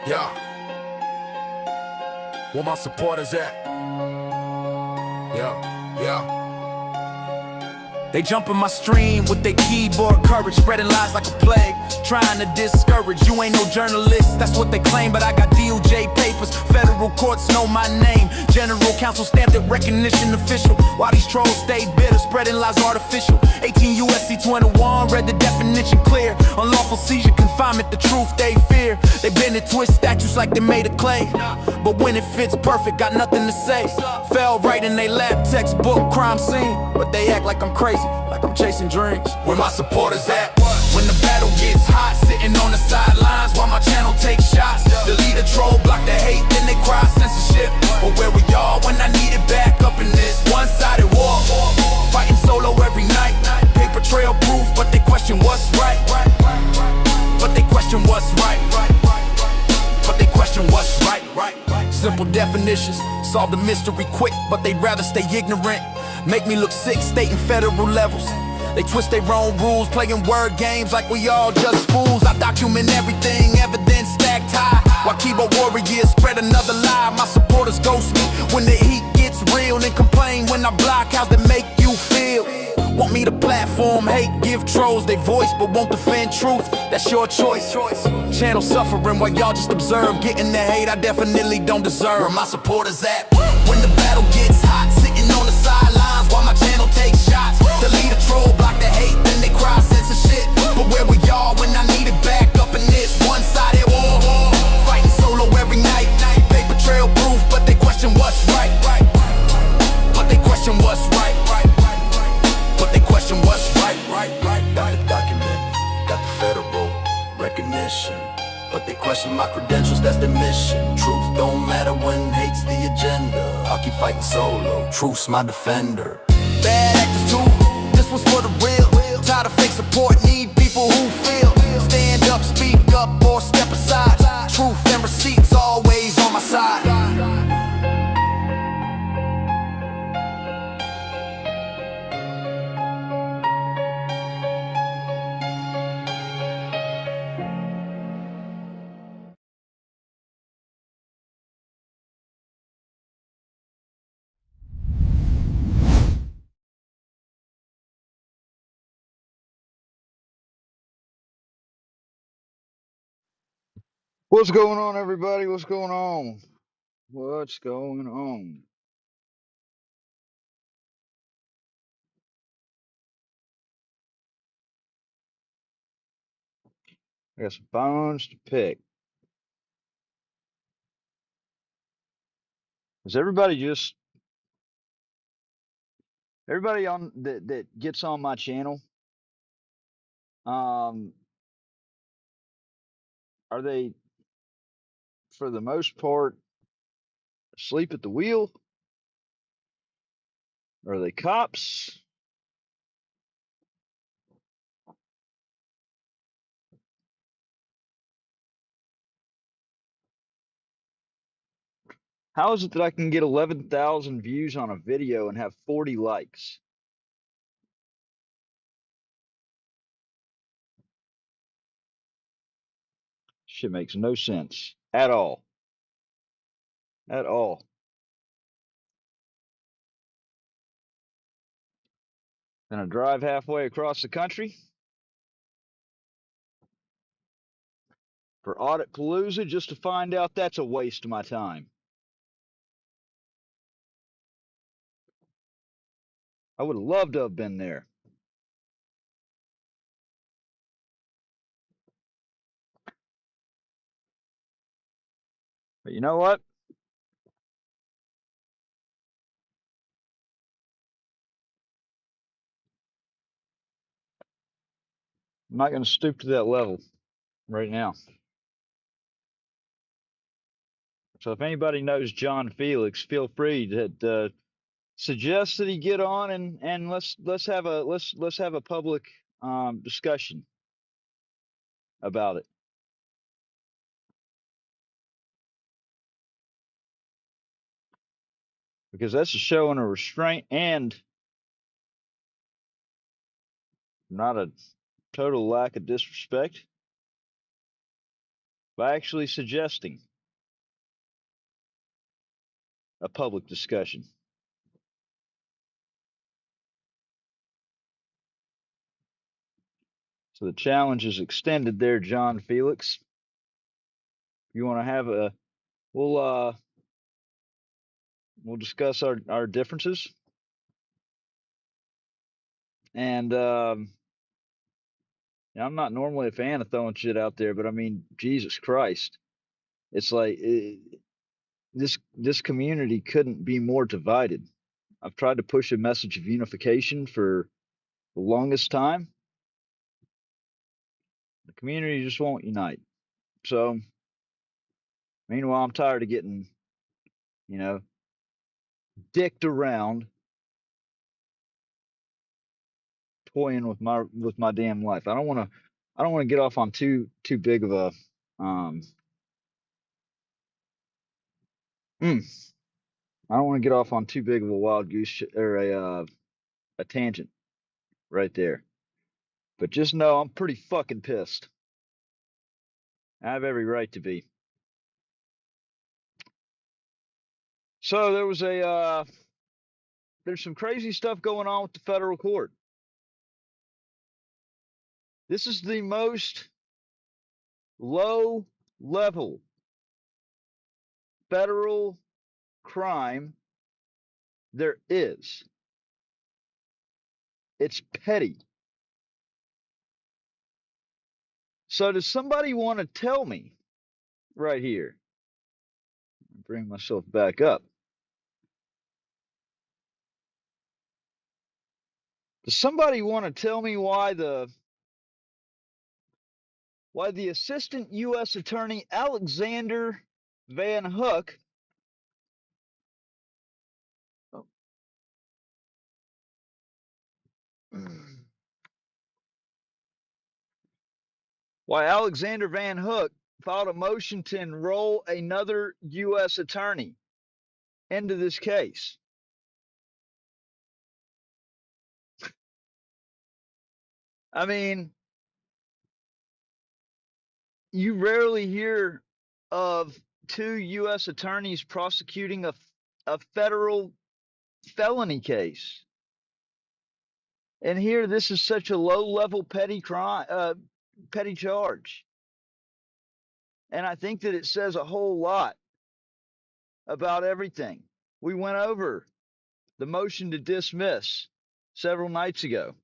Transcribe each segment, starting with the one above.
Yeah. Where my supporters at? Yeah. They jump in my stream with their keyboard courage, spreading lies like a plague, trying to discourage. You ain't no journalist, that's what they claim, but I got DOJ papers, federal courts know my name, general counsel stamped it recognition official, while these trolls stay bitter, spreading lies artificial. 18 USC 21, read the definition clear, unlawful seizure, confinement, the truth they fear. They bend and twist statutes like they made of clay, but when it fits perfect, got nothing to say. Fell right in they lap, textbook crime scene, but they act like I'm crazy, like I'm chasing dreams. Where my supporters at? When the battle gets hot, sitting on the sidelines while my channel takes shots. Delete a troll, block the hate, then they cry censorship. But where were y'all when I needed back up in this one-sided war? Fighting solo every night, paper trail proof, but they question what's right. But they question what's right. But they question what's right. Simple definitions, solve the mystery quick, but they'd rather stay ignorant. Make me look sick, state and federal levels. They twist their own rules, playing word games like we all just fools. I document everything, evidence stacked high, while keyboard warriors spread another lie. My supporters ghost me when the heat gets real, then complain when I block. How's that make you feel? Want me to platform hate, give trolls their voice, but won't defend truth. That's your choice. Channel suffering while y'all just observe, getting the hate I definitely don't deserve. Where my supporters at? When the battle gets hot, sitting on the sidelines while my channel takes shots. Delete a troll, block the hate, then they cry censorship. But where were y'all when I needed back up in this one-sided war? Fighting solo every night, paper trail proof, but they question what's right. But they question what's right. But they question what's right. Got the document, got the federal recognition, but they question my credentials, that's their mission. Truth don't matter when hate's the agenda. I'll keep fighting solo, truth's my defender. Bad actors too, this was for the real. Tired of fake support, need people who feel. Stand up, speak up, or step aside. Truth and receipts always on my side. What's going on, everybody? What's going on? What's going on? I got some bones to pick. Is everybody on that gets on my channel? Um, are they, for the most part, asleep at the wheel? Are they cops? How is it that I can get 11,000 views on a video and have 40 likes? Shit makes no sense at all. At all. Gonna drive halfway across the country for Audit Palooza just to find out that's a waste of my time. I would have loved to have been there. But you know what? I'm not going to stoop to that level right now. So if anybody knows John Felix, feel free to suggest that he get on and let's have a public discussion about it. Because that's a showing of restraint and not a total lack of disrespect. by actually suggesting a public discussion. So the challenge is extended there, John Felix. You want to have a we'll we'll discuss our differences, and I'm not normally a fan of throwing shit out there, but I mean, Jesus Christ, it's like this community couldn't be more divided. I've tried to push a message of unification for the longest time. The community just won't unite. So, meanwhile, I'm tired of getting, you know, dicked around, toying with my damn life. I don't want to get off on too big of a um. Mm, I don't want to get off on too big of a wild goose or a tangent right there. But just know I'm pretty fucking pissed. I have every right to be. So there was there's some crazy stuff going on with the federal court. This is the most low level federal crime there is. It's petty. So does somebody want to tell me right here? Bring myself back up. Does somebody want to tell me why the assistant U.S. attorney Alexander Van Hook why Alexander Van Hook filed a motion to enroll another U.S. attorney into this case? I mean, you rarely hear of two U.S. attorneys prosecuting a federal felony case. And here, this is such a low-level petty crime, petty charge. And I think that it says a whole lot about everything. We went over the motion to dismiss several nights ago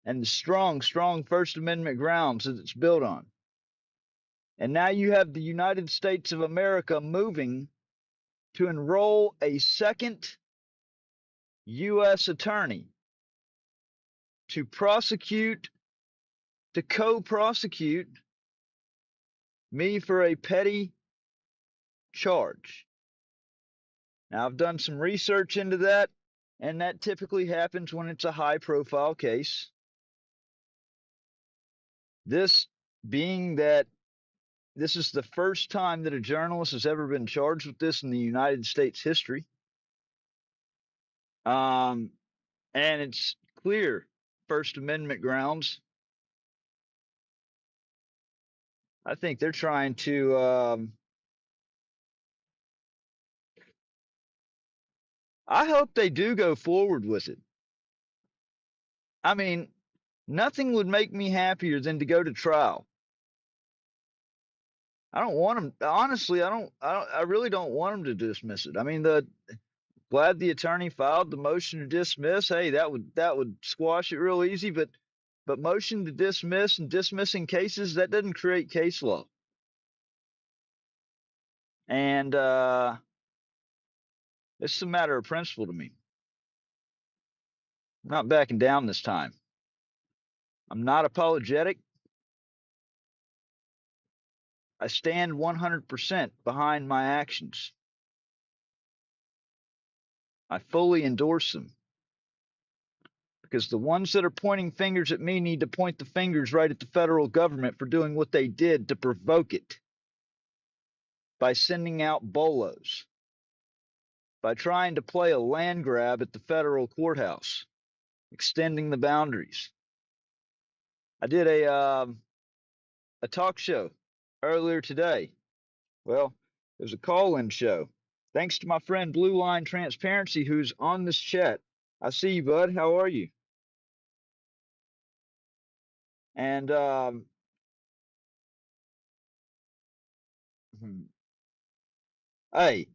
and the strong First Amendment grounds that it's built on. And now you have the United States of America moving to enroll a second U.S. attorney to co-prosecute me for a petty charge. Now, I've done some research into that, and that typically happens when it's a high-profile case. This being that this is the first time that a journalist has ever been charged with this in the United States history. And it's clear First Amendment grounds. I think they're trying to. I hope they do go forward with it. I mean, nothing would make me happier than to go to trial. I don't want them. Honestly, I really don't want them to dismiss it. I mean, glad the attorney filed the motion to dismiss. Hey, that would squash it real easy. But motion to dismiss and dismissing cases, that doesn't create case law. And it's a matter of principle to me. I'm not backing down this time. I'm not apologetic. I stand 100% behind my actions. I fully endorse them. Because the ones that are pointing fingers at me need to point the fingers right at the federal government for doing what they did to provoke it by sending out bolos, by trying to play a land grab at the federal courthouse, extending the boundaries. I did a talk show earlier today. Well, it was a call-in show. Thanks to my friend Blue Line Transparency, who's on this chat. I see you, bud. How are you? And hey,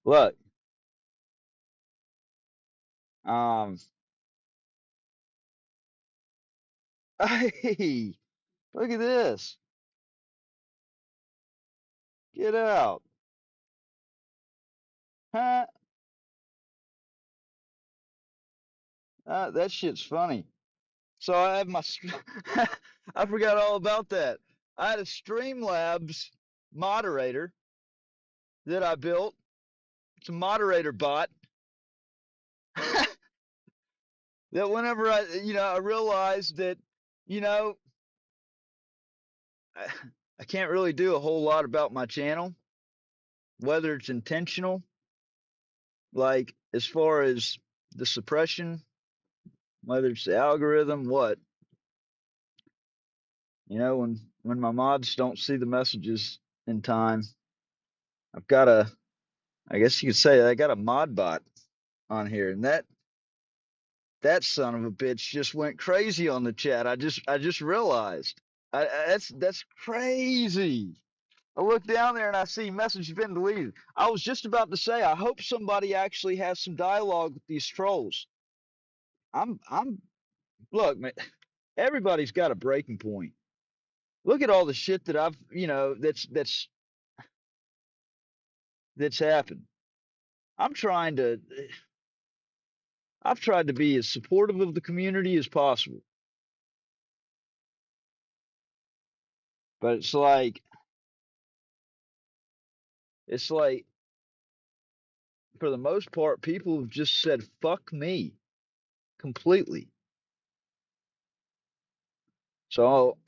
look, um, hey, look at this. Get out. Huh? That shit's funny. So I have my, I forgot all about that. I had a Streamlabs moderator that I built. It's a moderator bot that whenever I realized that, you know, I, I can't really do a whole lot about my channel, whether it's intentional, like as far as the suppression, whether it's the algorithm, what, when my mods don't see the messages in time, I've got a, I guess you could say I got a mod bot on here, and that son of a bitch just went crazy on the chat. I just realized. That's crazy. I look down there and I see message been deleted. I was just about to say I hope somebody actually has some dialogue with these trolls. I'm look, man, everybody's got a breaking point. Look at all the shit that that's happened. I'm trying to I've tried to be as supportive of the community as possible. But it's like for the most part people have just said fuck me completely. So,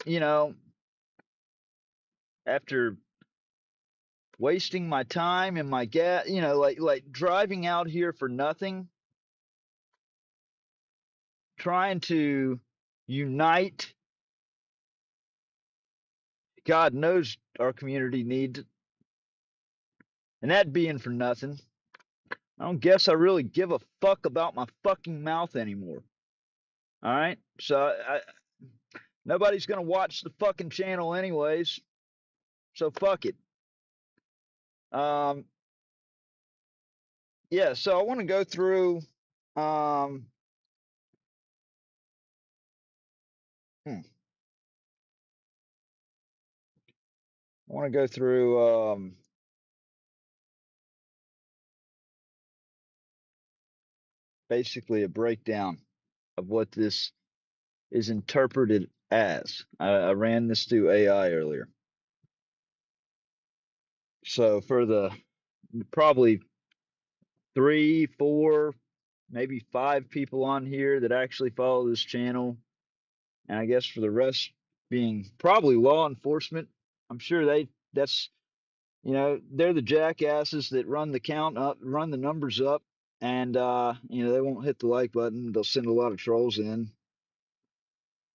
after wasting my time and my gas, like driving out here for nothing, trying to unite, God knows our community needs it, and that being for nothing. I don't guess I really give a fuck about my fucking mouth anymore. All right, so nobody's gonna watch the fucking channel anyways, so fuck it. Um, yeah, so I want to go through. Um, I want to go through basically a breakdown of what this is interpreted as. I ran this through AI earlier. So for the probably three, four, maybe five people on here that actually follow this channel, and I guess for the rest being probably law enforcement, I'm sure that's they're the jackasses that run the count up, run the numbers up, and they won't hit the like button. They'll send a lot of trolls in.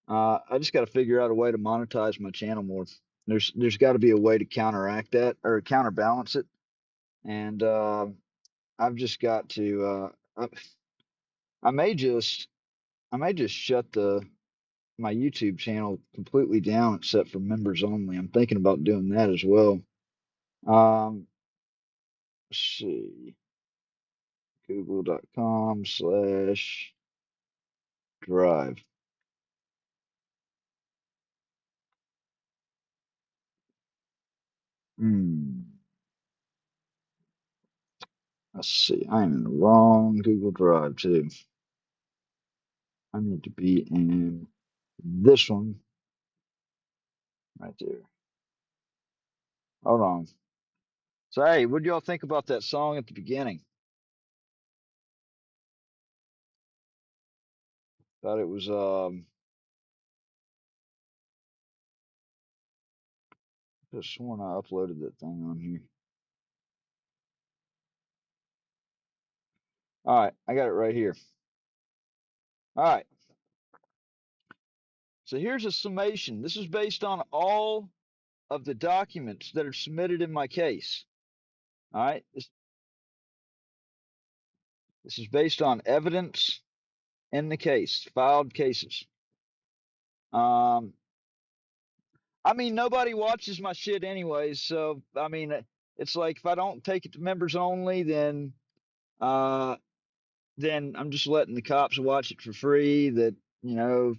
I just got to figure out a way to monetize my channel more. There's got to be a way to counteract that or counterbalance it, and I've just got to. I may just shut the my YouTube channel completely down except for members only. I'm thinking about doing that as well. Let's see, google.com/drive. Hmm. Let's see. I am in the wrong Google Drive too. I need to be in this one right there. Hold on. So, hey, what do y'all think about that song at the beginning? Thought it was just sworn I uploaded that thing on here. All right, I got it right here. All right. So here's a summation. This is based on all of the documents that are submitted in my case. All right. This is based on evidence in the case, filed cases. Um, I mean, nobody watches my shit anyways. So, I mean, it's like if I don't take it to members only, uh, then I'm just letting the cops watch it for free. That, you know,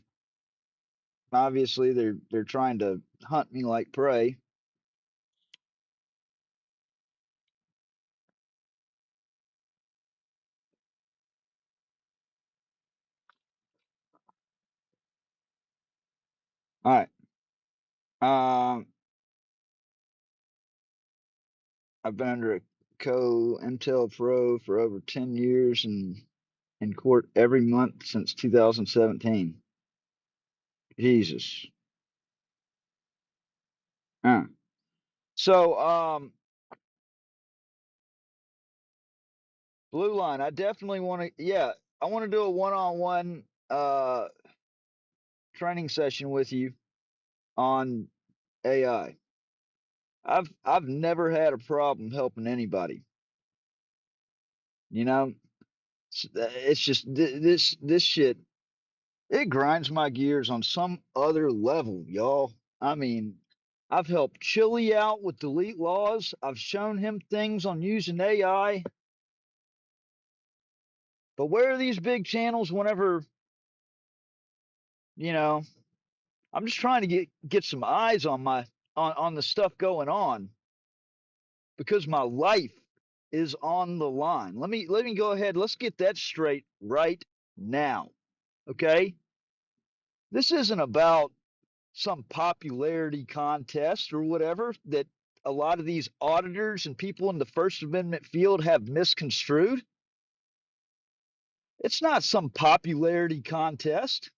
obviously they're trying to hunt me like prey. All right. Um, I've been under a co-intel pro for over 10 years and in court every month since 2017. Jesus. Uh. So, Blue Line, I definitely want to, yeah, I want to do a one-on-one training session with you on AI. I've never had a problem helping anybody. You know, it's just this shit. It grinds my gears on some other level, y'all. I mean, I've helped Chili out with delete laws. I've shown him things on using AI. But where are these big channels whenever, you know, I'm just trying to get some eyes on my on the stuff going on because my life is on the line. Let me go ahead. Let's get that straight right now. Okay? This isn't about some popularity contest or whatever that a lot of these auditors and people in the First Amendment field have misconstrued. It's not some popularity contest.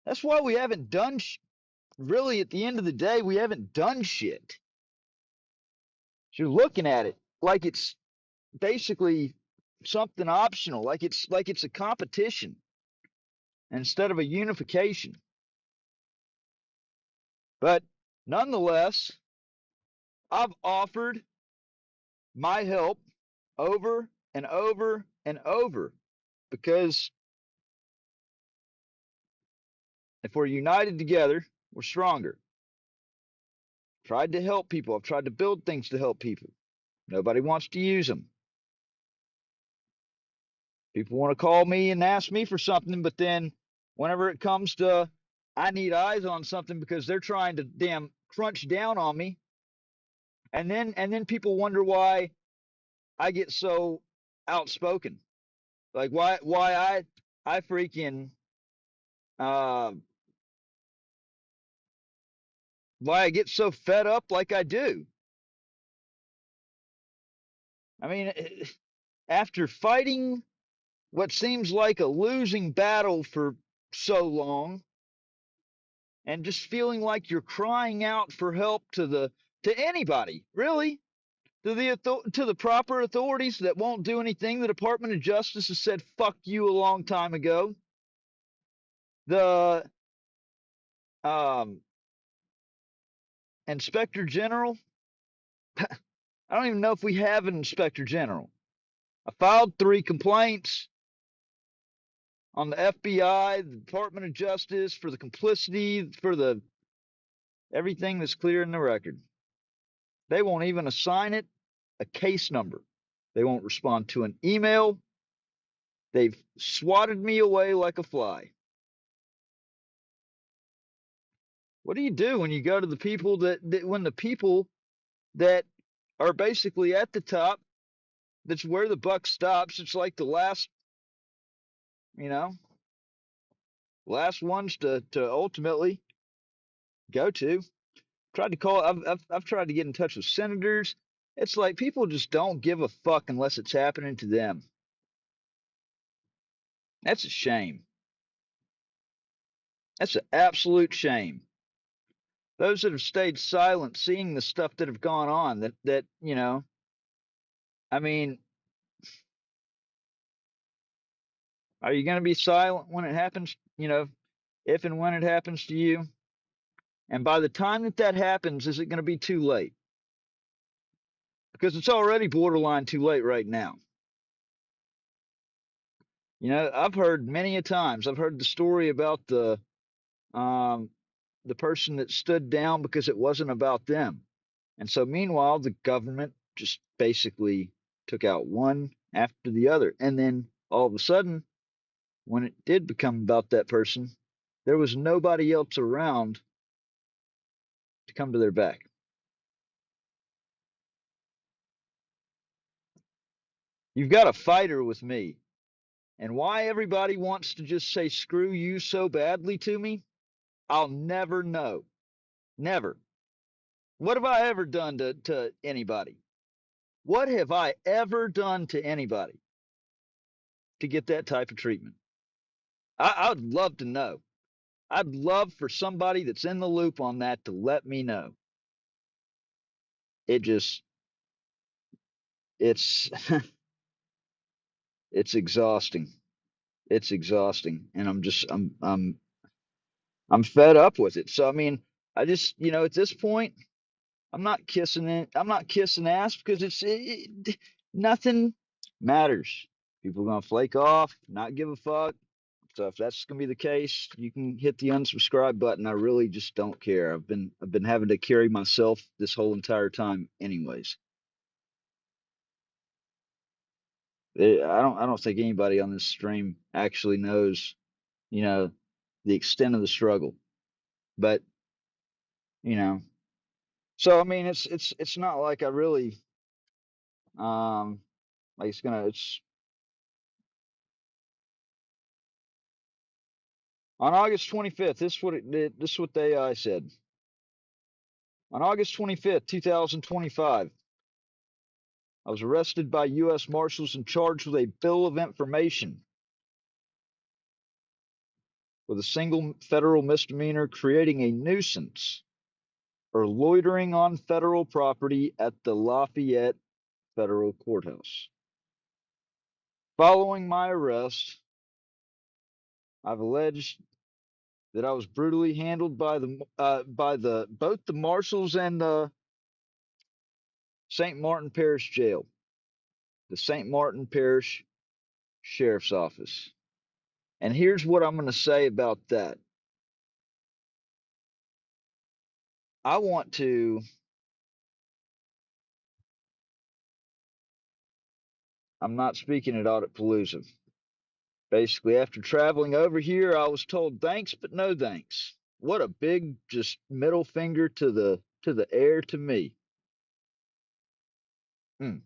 That's why we haven't done really at the end of the day, we haven't done shit. So you're looking at it like it's basically something optional, like it's a competition instead of a unification. But nonetheless, I've offered my help over and over and over because if we're united together, we're stronger. Tried to help people. I've tried to build things to help people. Nobody wants to use them. People want to call me and ask me for something, but then whenever it comes to I need eyes on something because they're trying to damn crunch down on me, and then people wonder why I get so outspoken. Like why I freaking uh why I get so fed up like I do. I mean, after fighting what seems like a losing battle for so long and just feeling like you're crying out for help to anybody, really, to the proper authorities that won't do anything. The Department of Justice has said fuck you a long time ago. The um, Inspector General, I don't even know if we have an Inspector General. I filed 3 complaints on the FBI, the Department of Justice for the complicity, for the everything that's clear in the record. They won't even assign it a case number. They won't respond to an email. They've swatted me away like a fly. What do you do when you go to the people that when the people that are basically at the top, that's where the buck stops. It's like the last, you know, last ones to ultimately go to. Tried to call. I've tried to get in touch with senators. It's like people just don't give a fuck unless it's happening to them. That's a shame. That's an absolute shame. Those that have stayed silent, seeing the stuff that have gone on, that I mean, are you going to be silent when it happens? if and when it happens to you? And by the time that that happens, is it going to be too late? Because it's already borderline too late right now. You know, I've heard many a times. I've heard the story about um, the person that stood down because it wasn't about them. And so, meanwhile, the government just basically took out one after the other. And then all of a sudden, when it did become about that person, there was nobody else around to come to their back. You've got a fighter with me. And why everybody wants to just say screw you so badly to me, I'll never know. Never. What have I ever done to anybody? What have I ever done to anybody to get that type of treatment? I'd love to know. I'd love for somebody that's in the loop on that to let me know. It just, it's, it's exhausting. It's exhausting, and I'm fed up with it. So I mean, I just, at this point, I'm not kissing it. I'm not kissing ass because nothing matters. People are gonna flake off, not give a fuck. So if that's gonna be the case, you can hit the unsubscribe button. I really just don't care. I've been having to carry myself this whole entire time, anyways. I don't think anybody on this stream actually knows, you know, the extent of the struggle. But you know, so I mean, it's not like I really um like it's on August 25th. This is what it did. This is what the AI said. On August 25th, 2025, I was arrested by U.S. Marshals and charged with a bill of information with a single federal misdemeanor creating a nuisance or loitering on federal property at the Lafayette Federal Courthouse. Following my arrest, I've alleged that I was brutally handled by the both the marshals and the St. Martin Parish Jail, the St. Martin Parish Sheriff's Office. And here's what I'm going to say about that. I want to I'm not speaking at Auditpalooza. Basically, after traveling over here, I was told thanks, but no thanks. What a big just middle finger to the air to me. Mm,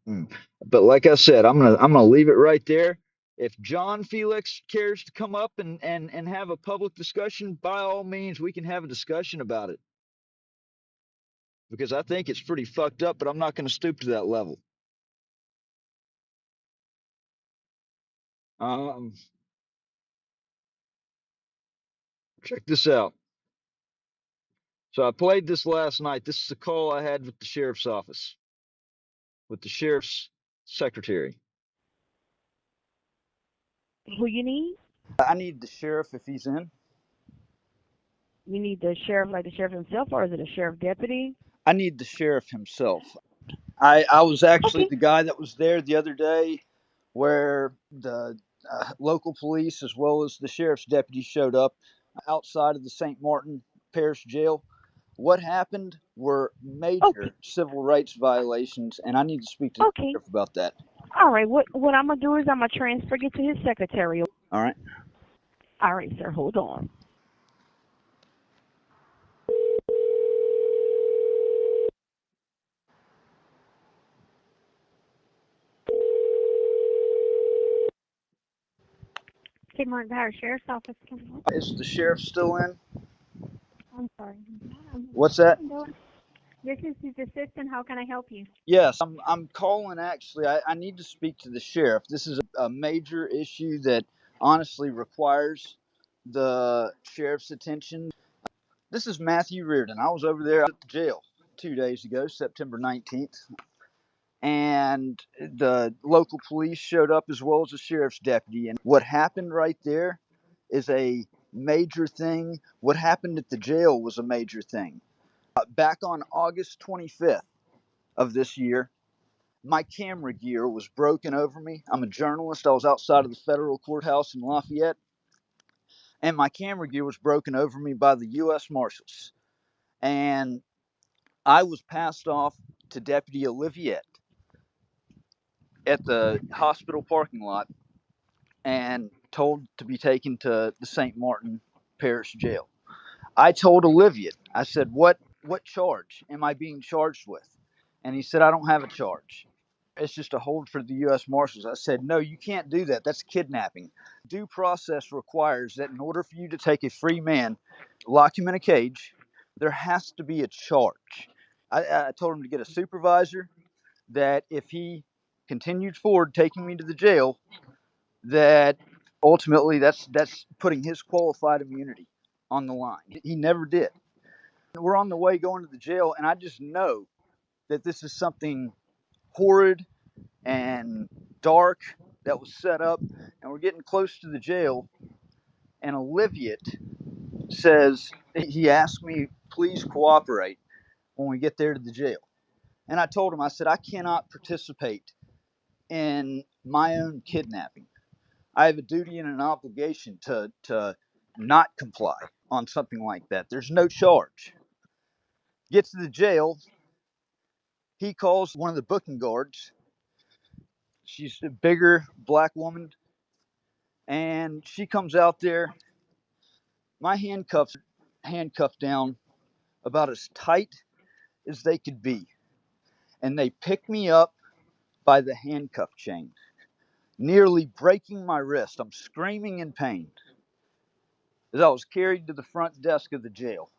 mm. But like I said, I'm gonna leave it right there. If John Felix cares to come up and have a public discussion, by all means, we can have a discussion about it because I think it's pretty fucked up. But I'm not going to stoop to that level. Um, Check this out. So I played this last night. This is a call I had with the sheriff's office, with the sheriff's secretary. Who you need? I need the sheriff if he's in. You need the sheriff, like the sheriff himself, or is it a sheriff deputy? I need the sheriff himself. I was actually Okay. the guy that was there the other day where the local police as well as the sheriff's deputy showed up outside of the St. Martin Parish Jail. What happened were Okay. major civil rights violations, and I need to speak to the Okay. sheriff about that. All right. What I'm gonna do is I'm gonna transfer you to his secretary. All right. All right, sir. Hold on. St. Martin Parish Sheriff's Office. Can I help? Is the sheriff still in? I'm sorry. What's that? This is his assistant. How can I help you? Yes, I'm calling actually. I need to speak to the sheriff. This is a major issue that honestly requires the sheriff's attention. This is Matthew Reardon. I was over there at the jail 2 days ago, September 19th, and the local police showed up as well as the sheriff's deputy. And what happened right there is a major thing. What happened at the jail was a major thing. Back on August 25th of this year, my camera gear was broken over me. I'm a journalist. I was outside of the federal courthouse in Lafayette, and my camera gear was broken over me by the U.S. Marshals. And I was passed off to Deputy Olivier at the hospital parking lot and told to be taken to the St. Martin Parish Jail. I told Olivier, I said, what charge am I being charged with? And he said, I don't have a charge. It's just a hold for the U.S. Marshals. I said, no, you can't do that. That's kidnapping. Due process requires that in order for you to take a free man, lock him in a cage, there has to be a charge. I told him to get a supervisor, that if he continued forward taking me to the jail, that ultimately that's putting his qualified immunity on the line. He never did. We're on the way going to the jail, and I just know that this is something horrid and dark that was set up, and we're getting close to the jail, and Olivier says, he asked me, please cooperate when we get there to the jail. And I told him, I said, I cannot participate in my own kidnapping. I have a duty and an obligation to not comply on something like that. There's no charge. Gets to the jail. He calls one of the booking guards. She's a bigger black woman. And she comes out there. My handcuffs are handcuffed down about as tight as they could be. And they pick me up by the handcuff chain, nearly breaking my wrist. I'm screaming in pain as I was carried to the front desk of the jail.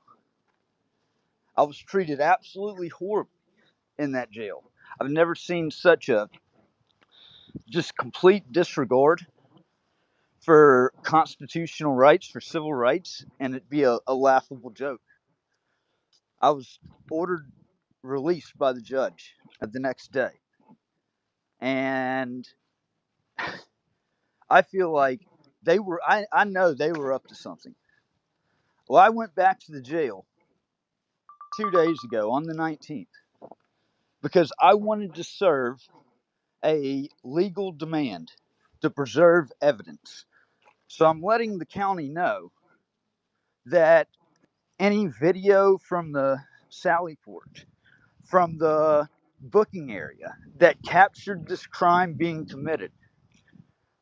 I was treated absolutely horribly in that jail. I've never seen such a just complete disregard for constitutional rights, for civil rights, and it'd be a laughable joke. I was ordered released by the judge the next day. And I feel like I know they were up to something. Well, I went back to the jail 2 days ago on the 19th because I wanted to serve a legal demand to preserve evidence. So I'm letting the county know that any video from the Sally Port, from the booking area that captured this crime being committed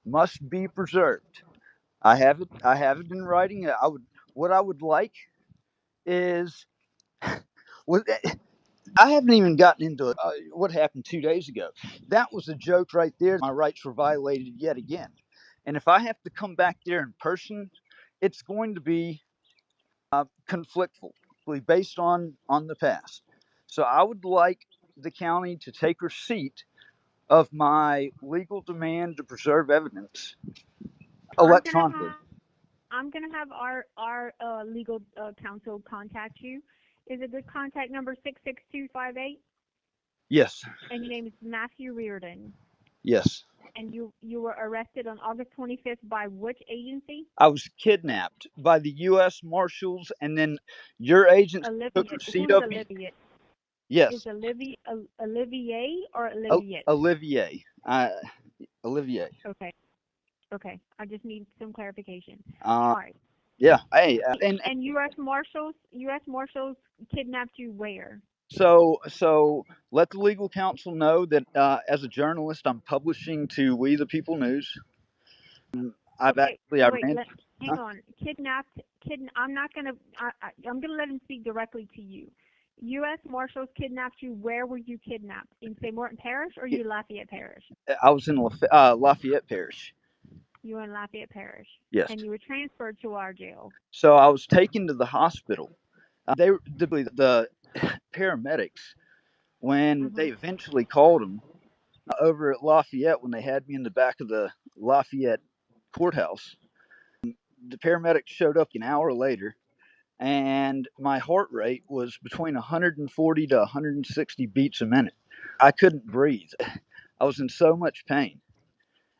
must be preserved. I have it in writing. What I would like is I haven't even gotten into what happened 2 days ago. That was a joke right there. My rights were violated yet again. And if I have to come back there in person, it's going to be conflictful, based on the past. So I would like the county to take receipt of my legal demand to preserve evidence electronically. I'm gonna have our legal counsel contact you. Is a good contact number 66258? Yes, And your name is Matthew Reardon. yes. And you were arrested on August 25th by which agency? I was kidnapped by the U.S. Marshals, and then your agents took Olivier. receipt Who's of me. Olivier? Is Yes, Olivier or Olivier? Olivier. Olivier. Okay. Okay. I just need some clarification. Uh, All right. yeah. Hey, And U.S. Marshals kidnapped you where? so let the legal counsel know that as a journalist, I'm publishing to We the People News. I've Okay, actually I wait, ran. hang on. I'm not gonna, I'm gonna let him speak directly to you. U.S. Marshals kidnapped you. Where were you kidnapped? In St. Martin Parish or you Lafayette Parish? I was in Lafayette Parish. You were in Lafayette Parish. Yes. And you were transferred to our jail. So I was taken to the hospital. The paramedics, when they eventually called them over at Lafayette, when they had me in the back of the Lafayette courthouse, the paramedics showed up an hour later, and my heart rate was between 140 to 160 beats a minute. I couldn't breathe. I was in so much pain.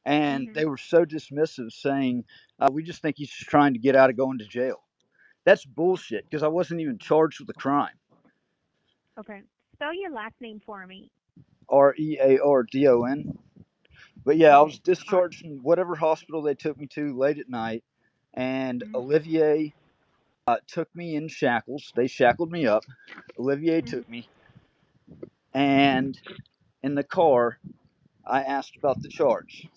And Mhm. they were so dismissive, saying, "We just think he's just trying to get out of going to jail." That's bullshit because I wasn't even charged with a crime. Okay. Spell your last name for me. Reardon. But yeah, I was Okay. discharged from whatever hospital they took me to late at night, and Mhm. Olivier took me in shackles. They shackled me up. Olivier Mhm. took me, and in the car, I asked about the charge.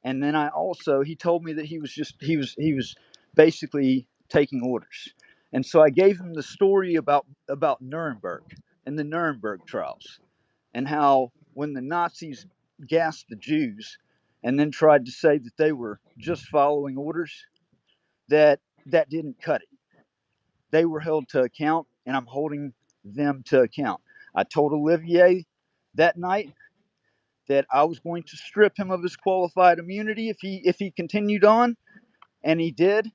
And then I also he told me that he was basically taking orders. And so I gave him the story about Nuremberg and the Nuremberg trials and how when the Nazis gassed the Jews and then tried to say that they were just following orders, that didn't cut it. They were held to account, and I'm holding them to account. I told Olivier that night that I was going to strip him of his qualified immunity if he continued on, and he did.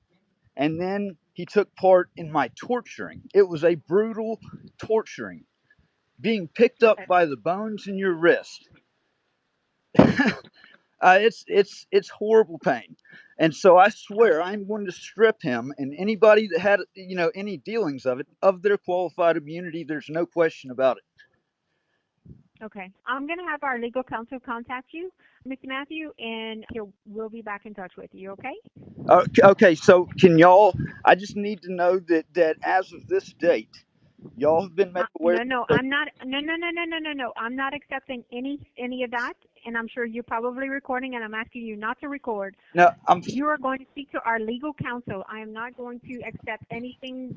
And then he took part in my torturing. It was a brutal torturing, being picked up Okay. by the bones in your wrist. It's horrible pain, and so I swear I'm going to strip him and anybody that had any dealings of it of their qualified immunity. There's no question about it. Okay. I'm gonna have our legal counsel contact you, Mr. Matthew, and we'll be back in touch with you. Okay? Okay, so can y'all? I just need to know that as of this date, y'all have been made aware. No, no, That, I'm not. No, no, no, no, no, no, no. I'm not accepting any of that, and I'm sure you're probably recording, and I'm asking you not to record. no, You are going to speak to our legal counsel. I am not going to accept anything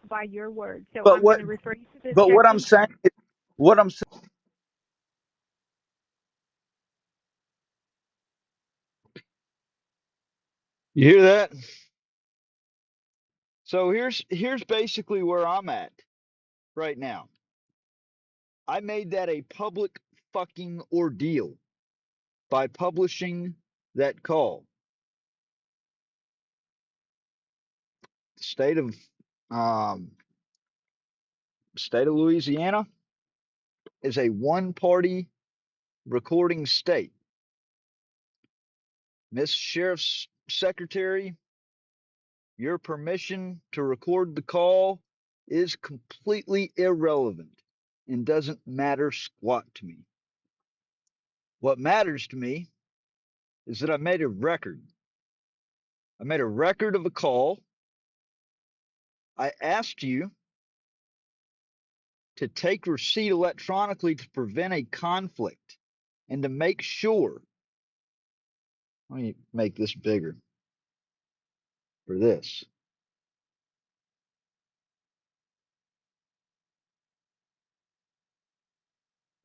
by your word. So but I'm going what to refer you to the but what I'm section. saying is, what I'm saying. You hear that? So here's basically where I'm at right now. I made that a public fucking ordeal by publishing that call. The um, state of Louisiana is a one-party recording state. Miss Sheriff's Secretary, your permission to record the call is completely irrelevant and doesn't matter squat to me. What matters to me is that I made a record. I made a record of a call. I asked you to take receipt electronically to prevent a conflict and to make sure. Let me make this bigger for this.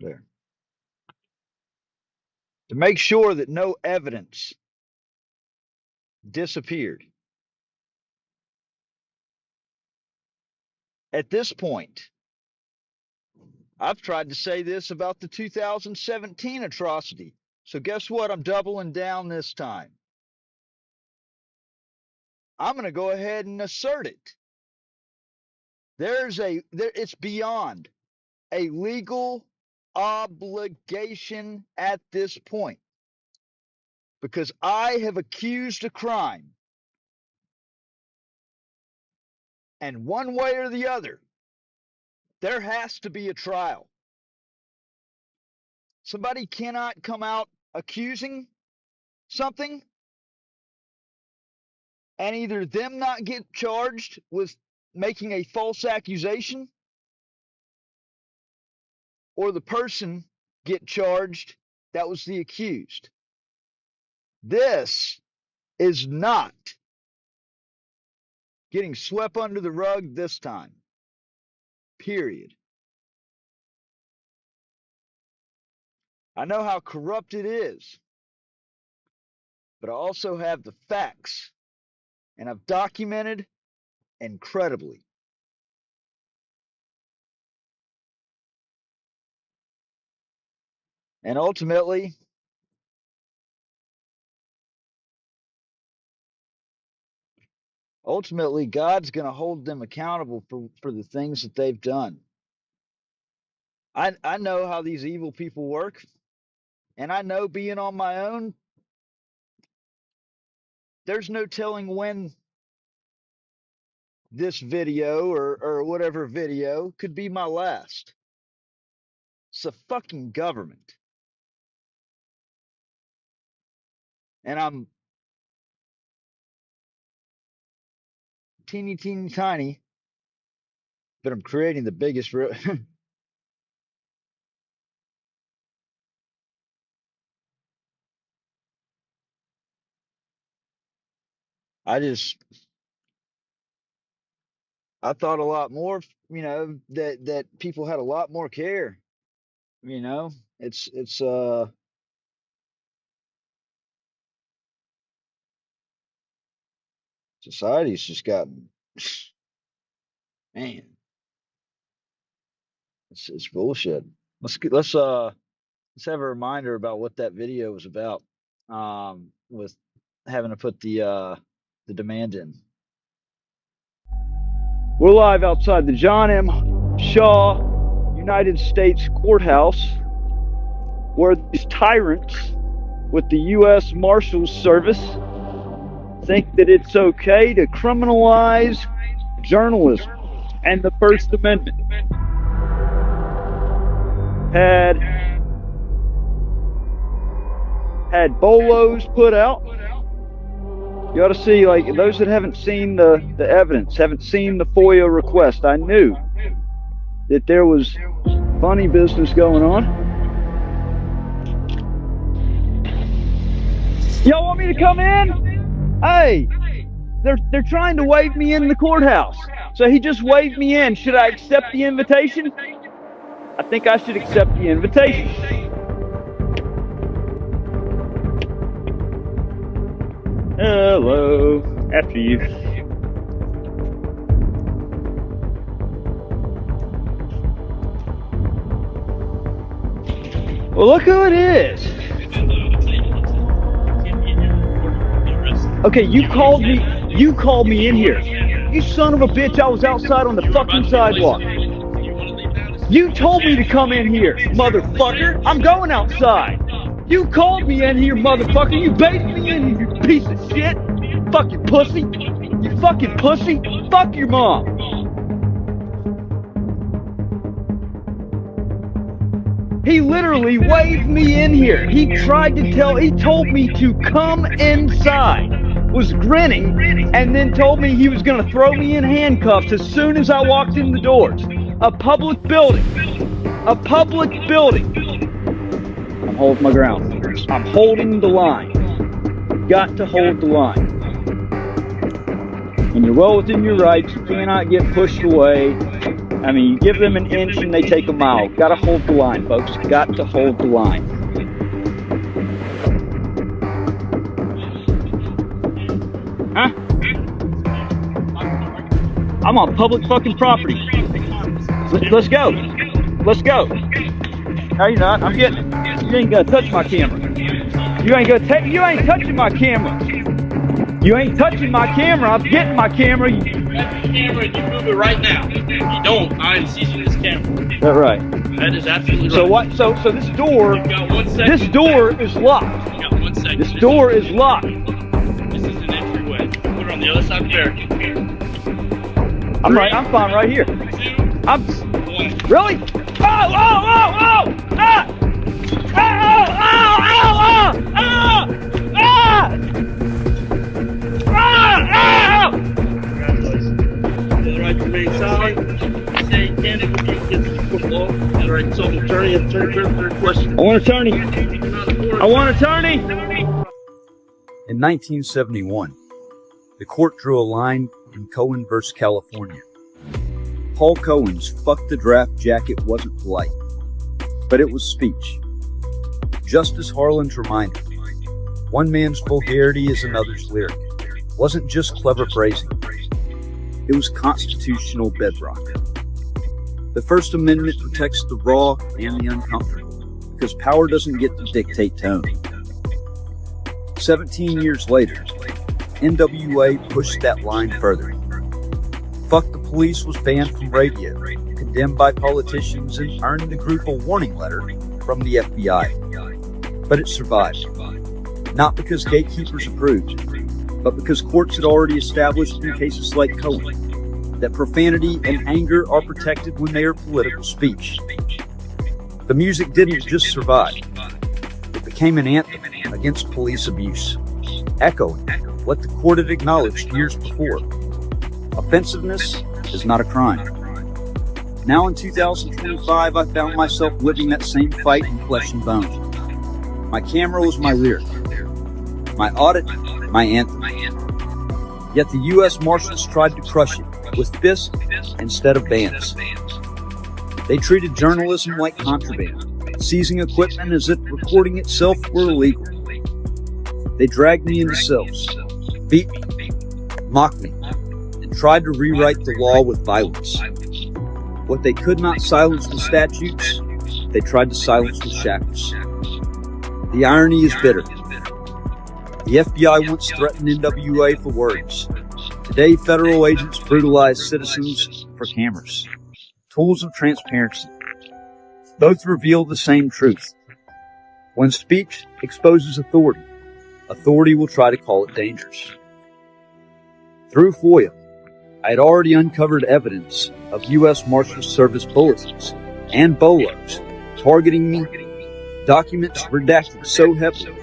There. To make sure that no evidence disappeared. At this point, I've tried to say this about the 2017 atrocity. So guess what? I'm doubling down this time. I'm going to go ahead and assert it. It's beyond a legal obligation at this point because I have accused a crime, and one way or the other, there has to be a trial. Somebody cannot come out accusing something and either them not get charged with making a false accusation or the person get charged that was the accused. This is not getting swept under the rug this time. Period. I know how corrupt it is, but I also have the facts and I've documented incredibly. And ultimately God's going to hold them accountable for the things that they've done. I know how these evil people work, and I know being on my own there's no telling when this video or whatever video could be my last. It's a fucking government. And I'm teeny tiny, but I'm creating the biggest I thought a lot more, that people had a lot more care. It's society's just gotten, man, it's bullshit. Let's have a reminder about what that video was about, with having to put the demand in. We're live outside the John M. Shaw United States Courthouse, where these tyrants with the U.S. Marshals Service think that it's okay to criminalize journalism and the First Amendment. Had bolos put out. You ought to see, like, those that haven't seen the evidence, haven't seen the FOIA request. I knew that there was funny business going on. Y'all want me to come in? Hey, they're trying to wave me in the courthouse. So he just waved me in. Should I accept the invitation? I think I should accept the invitation. Hello. After you. Well, look who it is. Okay, you called me in here. You son of a bitch, I was outside on the fucking sidewalk. You told me to come in here, motherfucker. I'm going outside. You called me in here, motherfucker. You baited me in, you piece of shit. Fucking pussy. You fucking pussy. Fuck your mom. He literally waved me in here. He told me to come inside. Was grinning, and then told me he was going to throw me in handcuffs as soon as I walked in the doors. A public building. A public building. I'm holding my ground. I'm holding the line. Got to hold the line. When you're well within your rights, you cannot get pushed away. I mean, you give them an inch and they take a mile. Got to hold the line, folks. Got to hold the line. Huh? I'm on public fucking property. Let's go. Let's go. No, you're not. I'm getting. You ain't gonna touch my camera. You ain't touching my camera. You ain't touching my camera. I'm getting my camera. You grab the camera and you move it right now. If you don't, I'm seizing this camera. That's right. That is absolutely right. So what? So this door. You've got 1 second. This door is locked. You've got 1 second. This door is locked. This is an entryway. Put it on the other side of the barricade. I'm right. I'm fine right here. 2, I'm 1. really. Oh! Ah! Ah! Oh! Ah! Ah! Congratulations. The right to remain silent. Stay candid with you against the court of law. And the right to self-attorney and attorney question. I want an attorney. I want an attorney. In 1971, the court drew a line in Cohen versus California. Paul Cohen's "fuck the draft jacket" wasn't polite, but it was speech. Justice Harlan's reminder: one man's vulgarity is another's lyric, wasn't just clever phrasing. It was constitutional bedrock. The First Amendment protects the raw and the uncomfortable, because power doesn't get to dictate tone. 17 years later, NWA pushed that line further. Fuck the Police was banned from radio, condemned by politicians, and earned the group a warning letter from the FBI. But it survived. Not because gatekeepers approved, but because courts had already established in cases like Cohen that profanity and anger are protected when they are political speech. The music didn't just survive. It became an anthem against police abuse, echoing what the court had acknowledged years before. Offensiveness is not a crime. Now in 2025, I found myself living that same fight in flesh and bones. My camera was my lyric, my audit, my anthem. Yet the U.S. Marshals tried to crush it with fists instead of bans. They treated journalism like contraband, seizing equipment as if recording itself were illegal. They dragged me into cells, beat me, mocked me, and tried to rewrite the law with violence. What they could not silence with statutes, they tried to silence with shackles. The irony is bitter. The FBI once threatened NWA for words. Today, federal agents brutalize citizens for cameras. Tools of transparency. Both reveal the same truth. When speech exposes authority, authority will try to call it dangerous. Through FOIA, I had already uncovered evidence of U.S. Marshals Service bulletins and BOLOs targeting me, documents redacted so heavily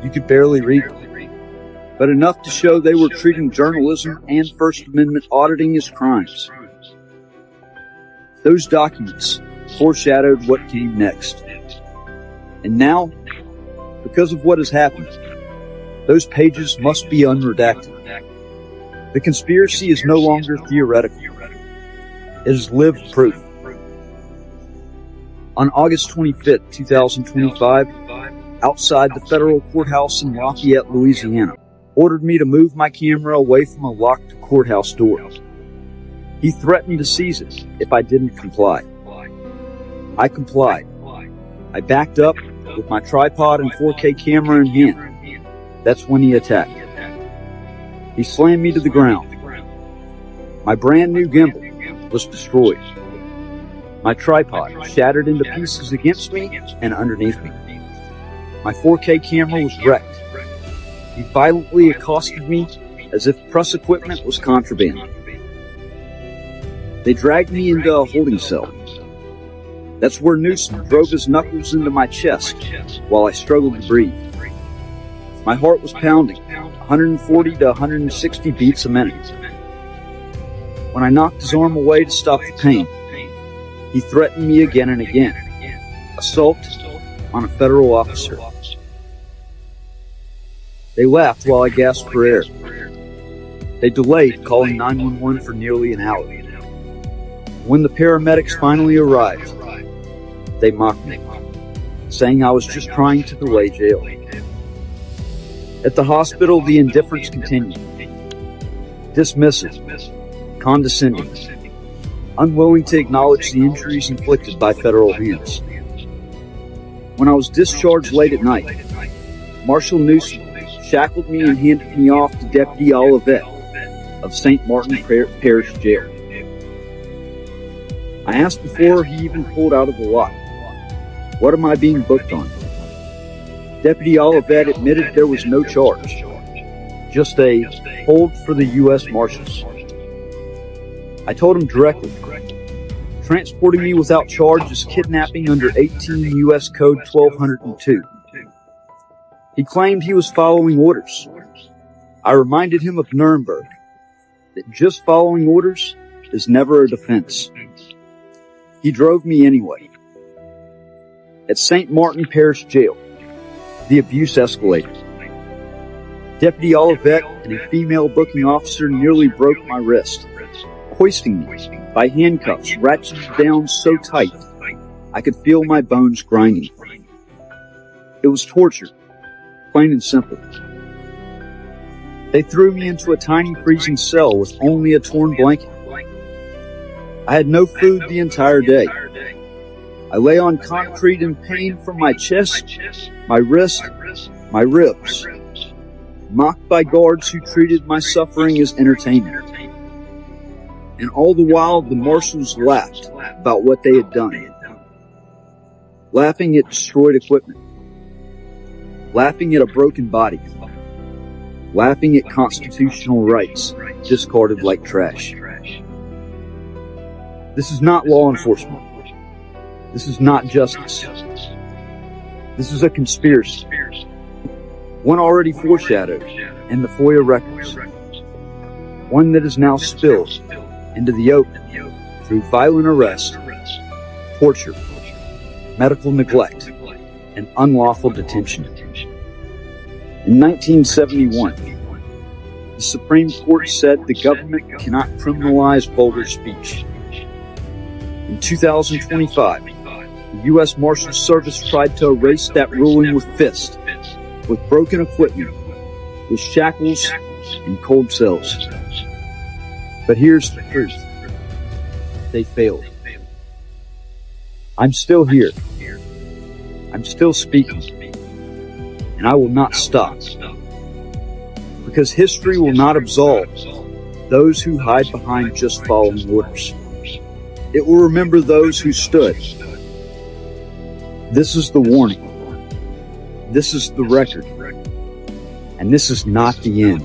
you could barely read them, but enough to show they were treating journalism and First Amendment auditing as crimes. Those documents foreshadowed what came next. And now, because of what has happened, those pages must be unredacted. The conspiracy is no longer theoretical. It is lived proof. On August 25th, 2025, outside the federal courthouse in Lafayette, Louisiana, ordered me to move my camera away from a locked courthouse door. He threatened to seize it if I didn't comply. I complied. I backed up with my tripod and 4K camera in hand. That's when he attacked. He slammed me to the ground. My brand new gimbal was destroyed. My tripod shattered into pieces against me and underneath me. My 4K camera was wrecked. He violently accosted me as if press equipment was contraband. They dragged me into a holding cell. That's where Newsom drove his knuckles into my chest while I struggled to breathe. My heart was pounding, 140 to 160 beats a minute. When I knocked his arm away to stop the pain, he threatened me again and again. Assault on a federal officer. They laughed while I gasped for air. They delayed calling 911 for nearly an hour. When the paramedics finally arrived, they mocked me, saying I was just trying to delay jail. At the hospital, the indifference continued. Dismissive, condescending, unwilling to acknowledge the injuries inflicted by federal hands. When I was discharged late at night, Marshal Newsom shackled me and handed me off to Deputy Olivet of St. Martin Parish Jail. I asked before he even pulled out of the lock, "What am I being booked on?" Deputy Olivet admitted there was no charge, just a hold for the U.S. Marshals. I told him directly, transporting me without charge is kidnapping under 18 U.S. Code 1202. He claimed he was following orders. I reminded him of Nuremberg, that just following orders is never a defense. He drove me anyway. At St. Martin Parish Jail, the abuse escalated. Deputy Olivet and a female booking officer nearly broke my wrist, hoisting me by handcuffs ratcheted down so tight I could feel my bones grinding. It was torture, plain and simple. They threw me into a tiny freezing cell with only a torn blanket. I had no food the entire day. I lay on concrete in pain from my chest, my wrist, my ribs, mocked by guards who treated my suffering as entertainment. And all the while, the marshals laughed about what they had done. Laughing at destroyed equipment. Laughing at a broken body. laughing at constitutional rights discarded like trash. This is not law enforcement. This is not justice. This is a conspiracy. One already foreshadowed in the FOIA records. One that is now spilled into the open through violent arrest, torture, medical neglect, and unlawful detention. In 1971, the Supreme Court said the government cannot criminalize vulgar speech. In 2025, the U.S. Marshal Service tried to erase that ruling with fists, with broken equipment, with shackles and cold cells. But here's the truth. They failed. I'm still here. I'm still speaking. And I will not stop. Because history will not absolve those who hide behind just following orders. It will remember those who stood. This is the warning. This is the record. And this is not the end.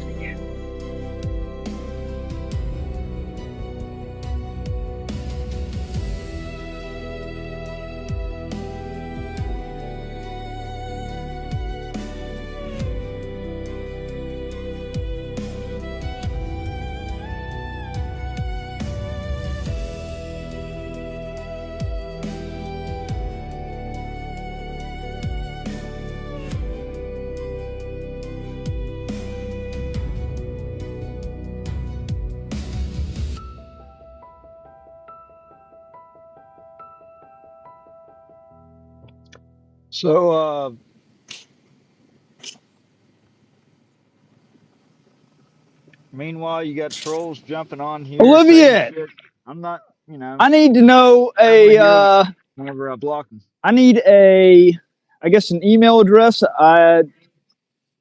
So, meanwhile, you got trolls jumping on here. Olivia, I'm not, you know. I need to know whenever I block them. I need I guess an email address. I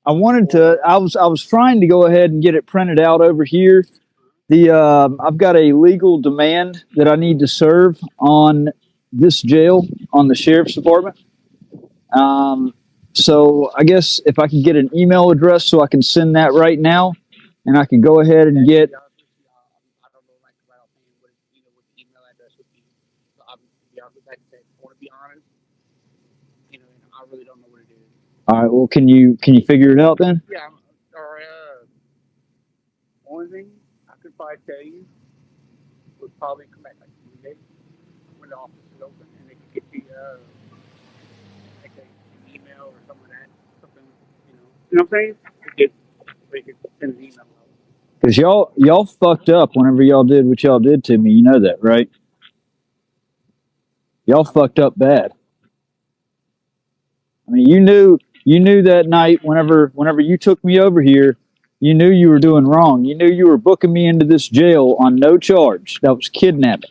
wanted to. I was trying to go ahead and get it printed out over here. I've got a legal demand that I need to serve on this jail, on the sheriff's department. So I guess if I could get an email address so I can send that right now, and I can go ahead and get. All right. Well, can you figure it out then? Yeah. Only thing I could probably tell you would probably come back like Tuesday when the office is open, and they could get you like an email or something like that, something you know what I'm saying? They could send an email. Because y'all fucked up whenever y'all did what y'all did to me. You know that, right? Y'all fucked up bad. I mean, you knew that night whenever you took me over here, you knew you were doing wrong. You knew you were booking me into this jail on no charge. That was kidnapping.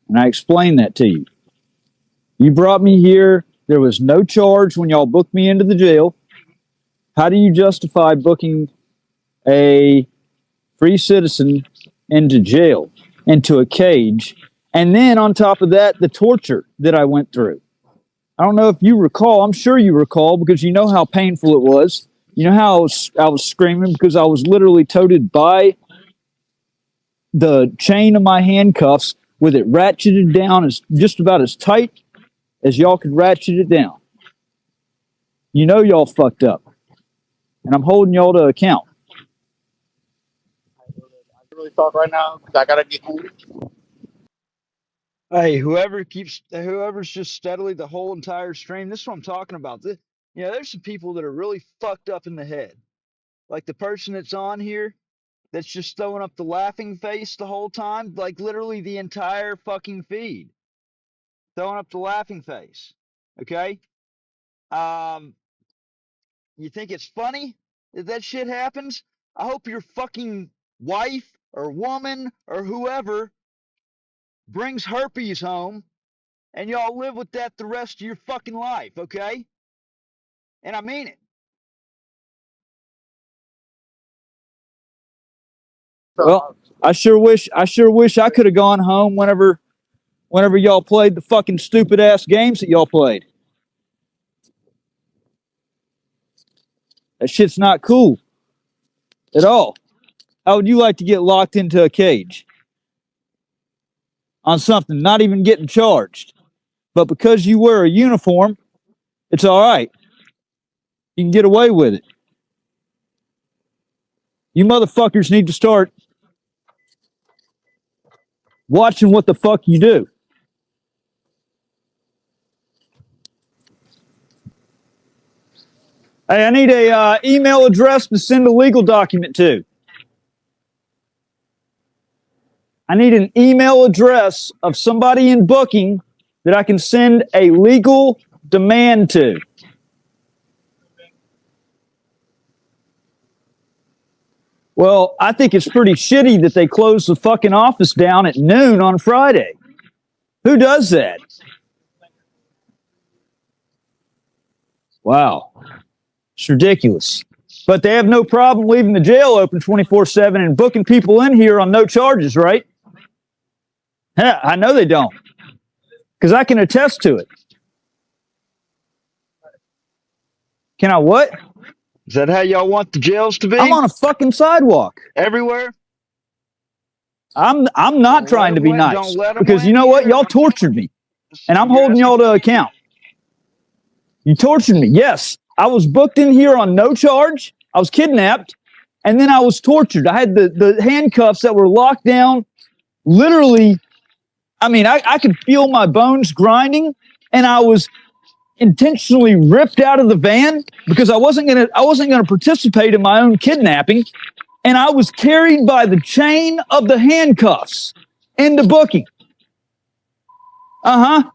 And I explained that to you. You brought me here. There was no charge when y'all booked me into the jail. How do you justify booking a free citizen into jail, into a cage, and then on top of that, the torture that I went through? I don't know if you recall. I'm sure you recall because you know how painful it was. You know how I was screaming because I was literally toted by the chain of my handcuffs with it ratcheted down as just about as tight as y'all could ratchet it down. You know y'all fucked up. And I'm holding y'all to account. I can really talk right now because I gotta get home. Hey, whoever's just steadily the whole entire stream. This is what I'm talking about. There's some people that are really fucked up in the head. Like the person that's on here that's just throwing up the laughing face the whole time, like literally the entire fucking feed. Throwing up the laughing face. Okay? You think it's funny that shit happens? I hope your fucking wife or woman or whoever brings herpes home and y'all live with that the rest of your fucking life, okay? And I mean it. Well, I sure wish I could have gone home whenever y'all played the fucking stupid ass games that y'all played. That shit's not cool. at all. How would you like to get locked into a cage on something, not even getting charged? But because you wear a uniform, it's all right. You can get away with it. You motherfuckers need to start watching what the fuck you do. Hey, I need a email address to send a legal document to. I need an email address of somebody in booking that I can send a legal demand to. Well, I think it's pretty shitty that they closed the fucking office down at noon on Friday. Who does that? Wow. It's ridiculous. But they have no problem leaving the jail open 24/7 and booking people in here on no charges, right? Yeah, I know they don't. Because I can attest to it. Can I what? Is that how y'all want the jails to be? I'm on a fucking sidewalk. Everywhere? I'm not trying to be nice. Because you know what? Y'all tortured me. And I'm holding y'all to account. You tortured me. Yes. I was booked in here on no charge. I was kidnapped. And then I was tortured. I had the handcuffs that were locked down. Literally, I mean, I could feel my bones grinding. And I was intentionally ripped out of the van because I wasn't gonna participate in my own kidnapping. And I was carried by the chain of the handcuffs into booking. Uh-huh.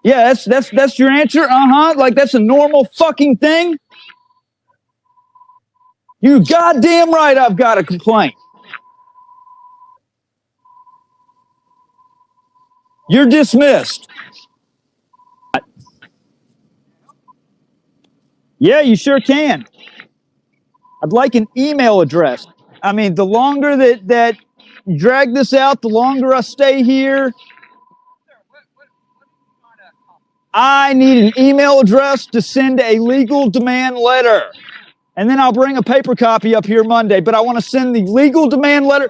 Yeah, that's your answer? Uh-huh. Like that's a normal fucking thing? You goddamn right I've got a complaint. You're dismissed. Yeah, you sure can. I'd like an email address. I mean, the longer that you drag this out, the longer I stay here. I need an email address to send a legal demand letter. And then I'll bring a paper copy up here Monday, but I want to send the legal demand letter.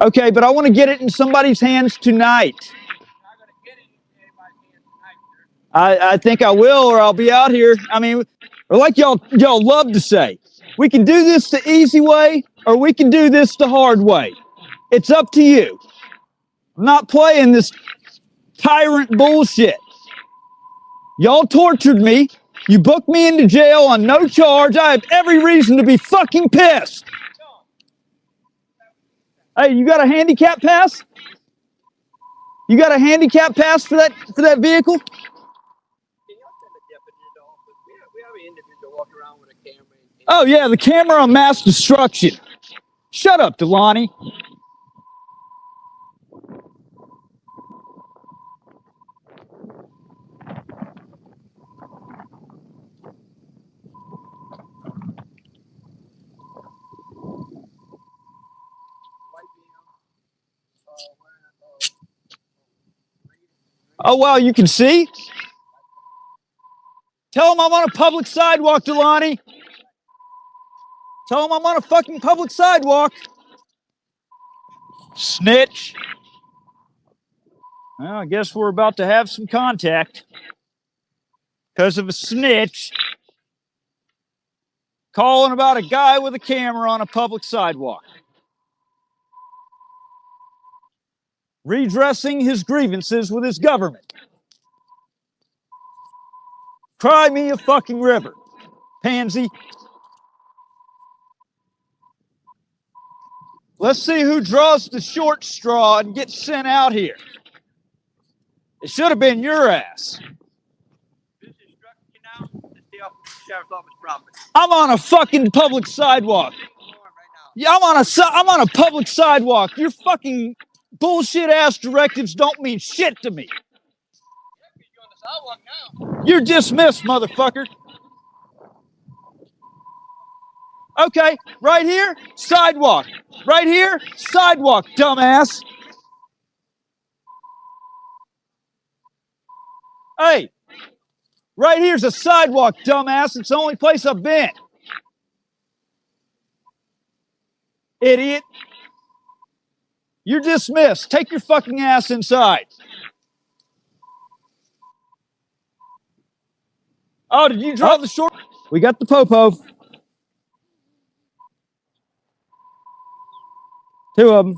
Okay, but I want to get it in somebody's hands tonight. I think I will, or I'll be out here. I mean, or like y'all love to say, we can do this the easy way, or we can do this the hard way. It's up to you. I'm not playing this tyrant bullshit. Y'all tortured me. You booked me into jail on no charge. I have every reason to be fucking pissed. Hey, you got a handicap pass? You got a handicap pass for that vehicle? Oh yeah, the camera on mass destruction. Shut up, Delani. Oh wow, you can see? Tell him I'm on a public sidewalk, Delani. Tell him I'm on a fucking public sidewalk. Snitch. Well, I guess we're about to have some contact. Because of a snitch calling about a guy with a camera on a public sidewalk. Redressing his grievances with his government. Cry me a fucking river, pansy. Let's see who draws the short straw and gets sent out here. It should have been your ass. I'm on a fucking public sidewalk. Yeah, I'm on a public sidewalk. Your fucking bullshit ass directives don't mean shit to me. You're dismissed, motherfucker. Okay, right here, sidewalk. Right here, sidewalk, dumbass. Hey, Right here's a sidewalk, dumbass. It's the only place I've been. Idiot. You're dismissed. Take your fucking ass inside. Oh, did you draw the short? We got the popo. 2 of them.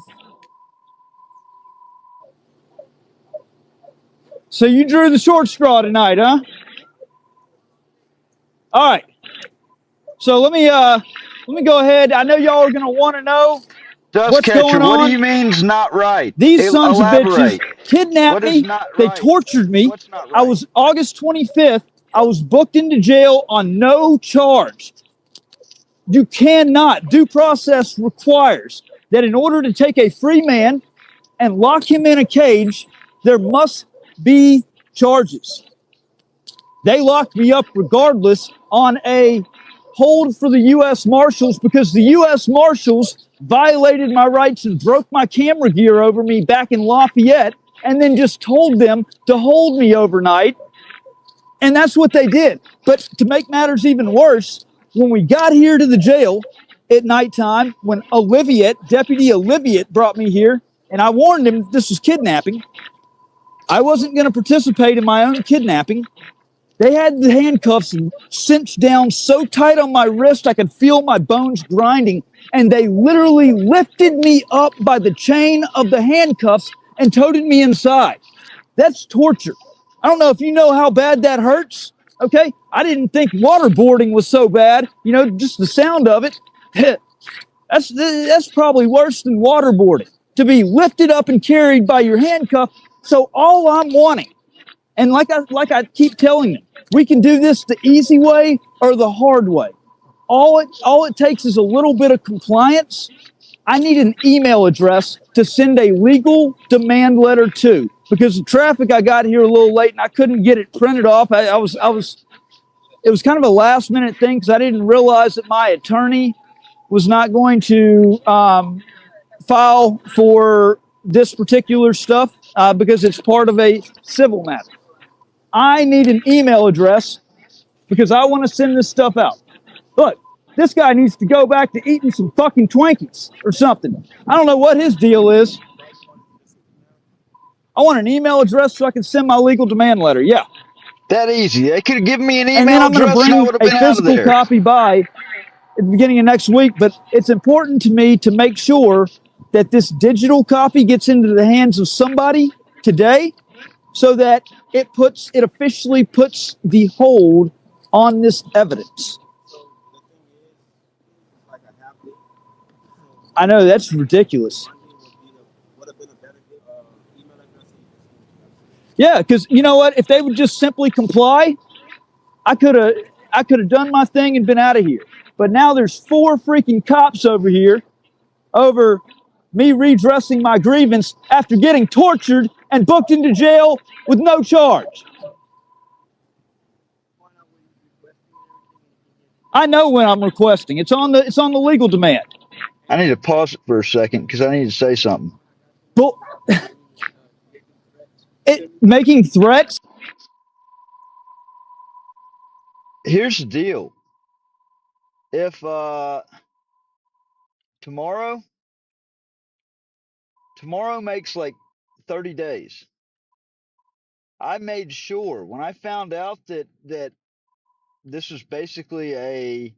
So you drew the short straw tonight, huh? All right. So let me go ahead. I know y'all are gonna want to know what's Dustcatcher, going what do on. you mean's not right? These sons of bitches Elaborate. kidnapped What is me. not They right? tortured me. What's not I right? was August 25th. I was booked into jail on no charge. You cannot. Due process requires that in order to take a free man and lock him in a cage, there must be charges. They locked me up regardless on a hold for the U.S. Marshals because the U.S. Marshals violated my rights and broke my camera gear over me back in Lafayette and then just told them to hold me overnight. And that's what they did. But to make matters even worse, when we got here to the jail at nighttime, when Deputy Olivier brought me here, and I warned him this was kidnapping, I wasn't going to participate in my own kidnapping. They had the handcuffs cinched down so tight on my wrist I could feel my bones grinding, and they literally lifted me up by the chain of the handcuffs and toted me inside. That's torture. I don't know if you know how bad that hurts. Okay, I didn't think waterboarding was so bad. You know, just the sound of it. That's probably worse than waterboarding. To be lifted up and carried by your handcuff. So all I'm wanting, and like I keep telling you, we can do this the easy way or the hard way. All it takes is a little bit of compliance. I need an email address to send a legal demand letter to because the traffic I got here a little late and I couldn't get it printed off. It was kind of a last minute thing because I didn't realize that my attorney was not going to file for this particular stuff because it's part of a civil matter. I need an email address because I want to send this stuff out. Look, this guy needs to go back to eating some fucking Twinkies or something. I don't know what his deal is. I want an email address so I can send my legal demand letter. Yeah. That easy. They could have given me an And then email I'm going to address and I bring would have a been out of physical there. copy by at the beginning of next week. But it's important to me to make sure that this digital copy gets into the hands of somebody today so that it officially puts the hold on this evidence. I know that's ridiculous. Yeah, because you know what? If they would just simply comply, I could have done my thing and been out of here. But now there's 4 freaking cops over here over me redressing my grievance after getting tortured and booked into jail with no charge. I know when I'm requesting. It's on the legal demand. I need to pause it for a second because I need to say something. But making threats. Here's the deal. If tomorrow makes like 30 days. I made sure when I found out that this was basically a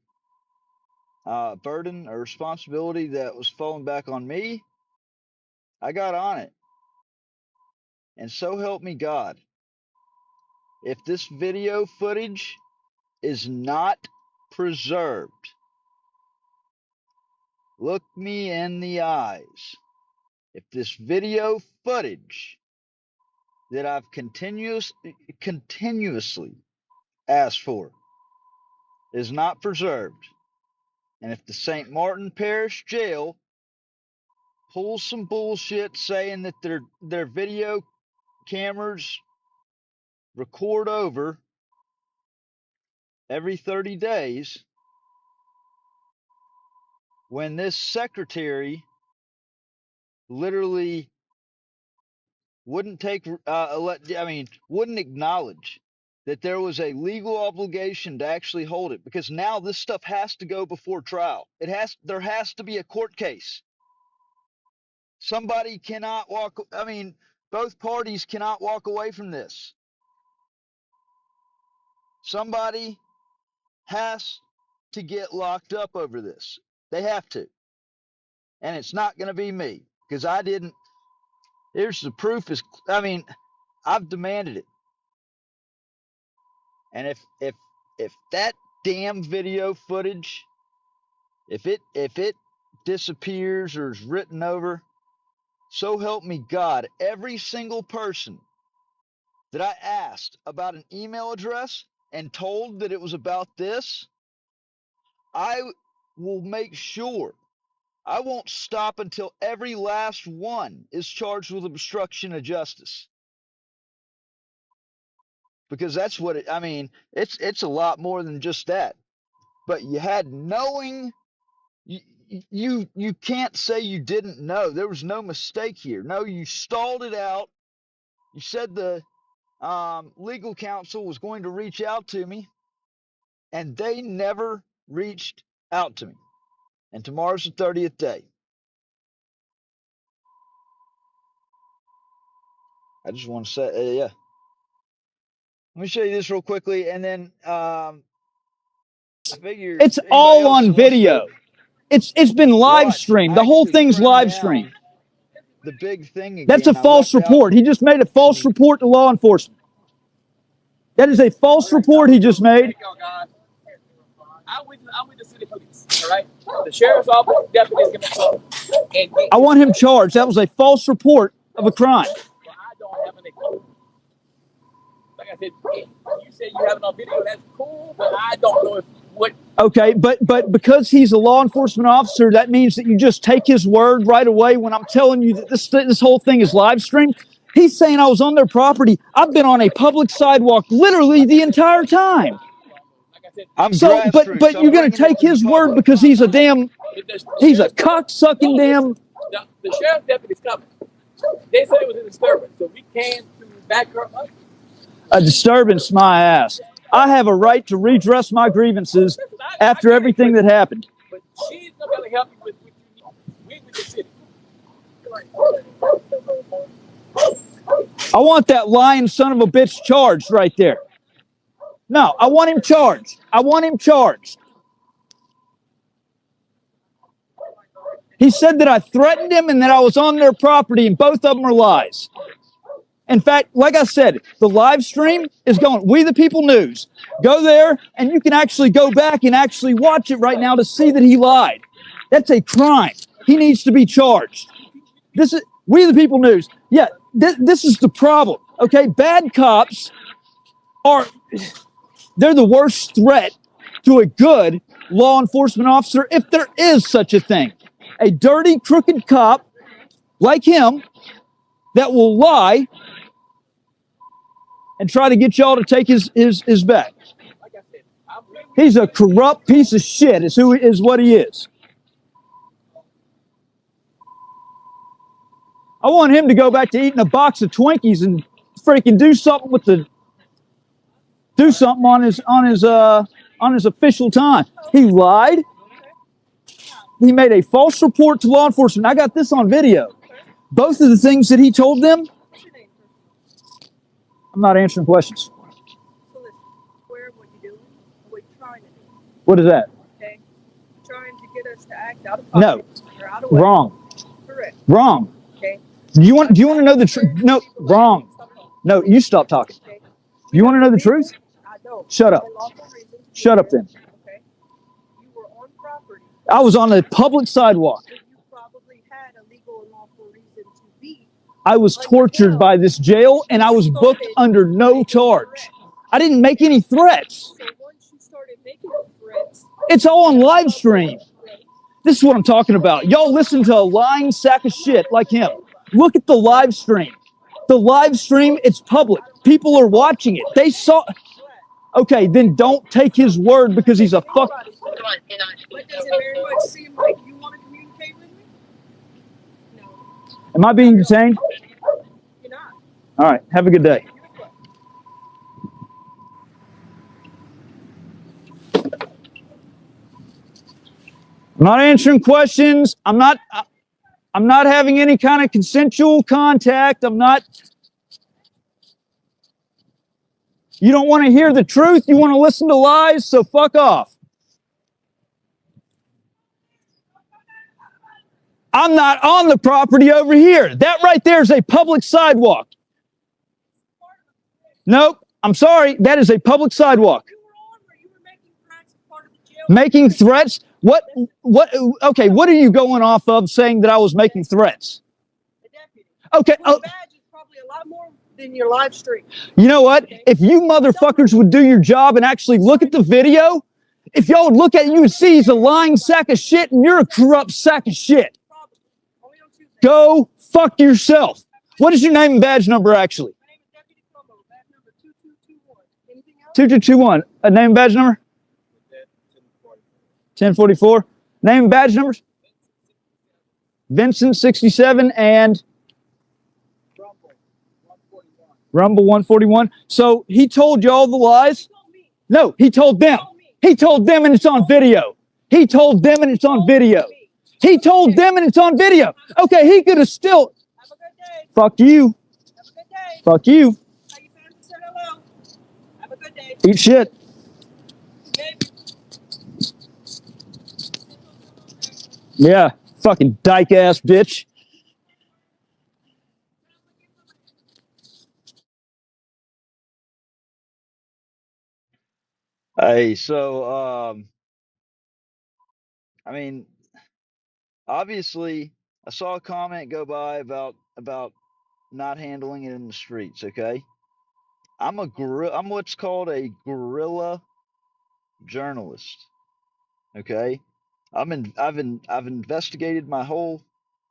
burden or responsibility that was falling back on me, I got on it. And so help me God. If this video footage is not preserved, look me in the eyes. If this video footage that I've continuously asked for is not preserved, and if the St. Martin Parish Jail pulls some bullshit saying that their video cameras record over every 30 days, when this secretary literally wouldn't wouldn't acknowledge that there was a legal obligation to actually hold it, because now this stuff has to go before trial. There has to be a court case. Somebody cannot walk, I mean, both parties cannot walk away from this. Somebody has to get locked up over this. They have to. And it's not going to be me, because I didn't. Here's the proof is, I mean, I've demanded it. And if that damn video footage, if it disappears or is written over, so help me God, every single person that I asked about an email address and told that it was about this, I will make sure I won't stop until every last one is charged with obstruction of justice. Because that's what it, I mean, it's a lot more than just that. But you had knowing, you can't say you didn't know. There was no mistake here. No, you stalled it out. You said the legal counsel was going to reach out to me, and they never reached out to me. And tomorrow's the 30th day. I just want to say, yeah. Let me show you this real quickly, and then I figure It's anybody all else on that wants to video. It's been live watch. streamed. I The whole actually thing's printed live down streamed. the big thing That's a again. I false left out report. He just made a false some. report to law enforcement. That is a false report he just made. I'm with the city police, all right? The sheriff's office definitely is going to come and get I want him charged. That was a false report of a crime. Well, I don't have any clue. Like I said, you said you have it on video, that's cool, but I don't know if what. Okay, but because he's a law enforcement officer, that means that you just take his word right away when I'm telling you that this whole thing is live streamed. He's saying I was on their property. I've been on a public sidewalk literally the entire time. I'm So, grassroots. but you're going to take his word because he's a cock-sucking damn. The sheriff's deputy's coming. They said it was a disturbance, so we came to back her up. A disturbance, my ass. I have a right to redress my grievances after everything that happened. But she's not going to help you with what you need. We with the city. I want that lying son of a bitch charged right there. No, I want him charged. I want him charged. He said that I threatened him and that I was on their property, and both of them are lies. In fact, like I said, the live stream is going, We the People News. Go there, and you can actually go back and actually watch it right now to see that he lied. That's a crime. He needs to be charged. This is We the People News. Yeah, this is the problem. Okay, bad cops they're the worst threat to a good law enforcement officer, if there is such a thing. A dirty, crooked cop like him that will lie and try to get y'all to take his back. He's a corrupt piece of shit is what he is. I want him to go back to eating a box of Twinkies and freaking do something on his official time. He lied. He made a false report to law enforcement. I got this on video. Both of the things that he told them. I'm not answering questions. So listen, where what you doing? What you trying to do? What is that? Okay. Trying to get us to act out of pocket. No. Or out of way. Wrong. Correct. Wrong. Okay. Do you want to know the truth? No. Wrong. No, you stop talking. Okay. You want to know the truth? I don't. Shut up. Shut up then. Okay. You were on property. I was on a public sidewalk. So you probably had a legal and lawful reason to be. I was tortured by this jail, and I was booked under no charge. I didn't make any threats. So once you started making threats, It's all on live stream. This is what I'm talking about. Y'all listen to a lying sack of shit like him. Look at the live stream. The live stream, it's public. People are watching it. They saw. Okay, then don't take his word because he's a fuck. but does it very much seem like you want to communicate with me? No. Am I being detained? You're not. All right, have a good day. I'm not answering questions. I'm not having any kind of consensual contact. I'm not. You don't want to hear the truth. You want to listen to lies. So fuck off. I'm not on the property over here. That right there is a public sidewalk. Nope. I'm sorry. That is a public sidewalk. You were on where you were making threats as part of the jail. Making threats? What? Okay, what are you going off of saying that I was making threats? The deputy. Okay. Your badge is probably a lot more than your live stream. You know what? If you motherfuckers would do your job and actually look at the video, if y'all would look at it, you would see he's a lying sack of shit and you're a corrupt sack of shit. Probably. Only on Tuesday. Go fuck yourself. What is your name and badge number actually? My name is Deputy Como. Badge number 2221. Anything else? 2221. A name and badge number? 1044. Name and badge numbers? Vincent 67 and Rumble 141. So he told y'all the lies? No, he told them. He told them and it's on video. He told them and it's on video. He told them and it's on video. Okay, he could have still. Have a good day. Fuck you. Have a good day. Fuck you. How you family said hello. Have a good day. Eat shit. Maybe. Yeah, fucking dyke ass bitch. Hey, so I mean, obviously, I saw a comment go by about not handling it in the streets. Okay, I'm what's called a guerrilla journalist. Okay, I've investigated my whole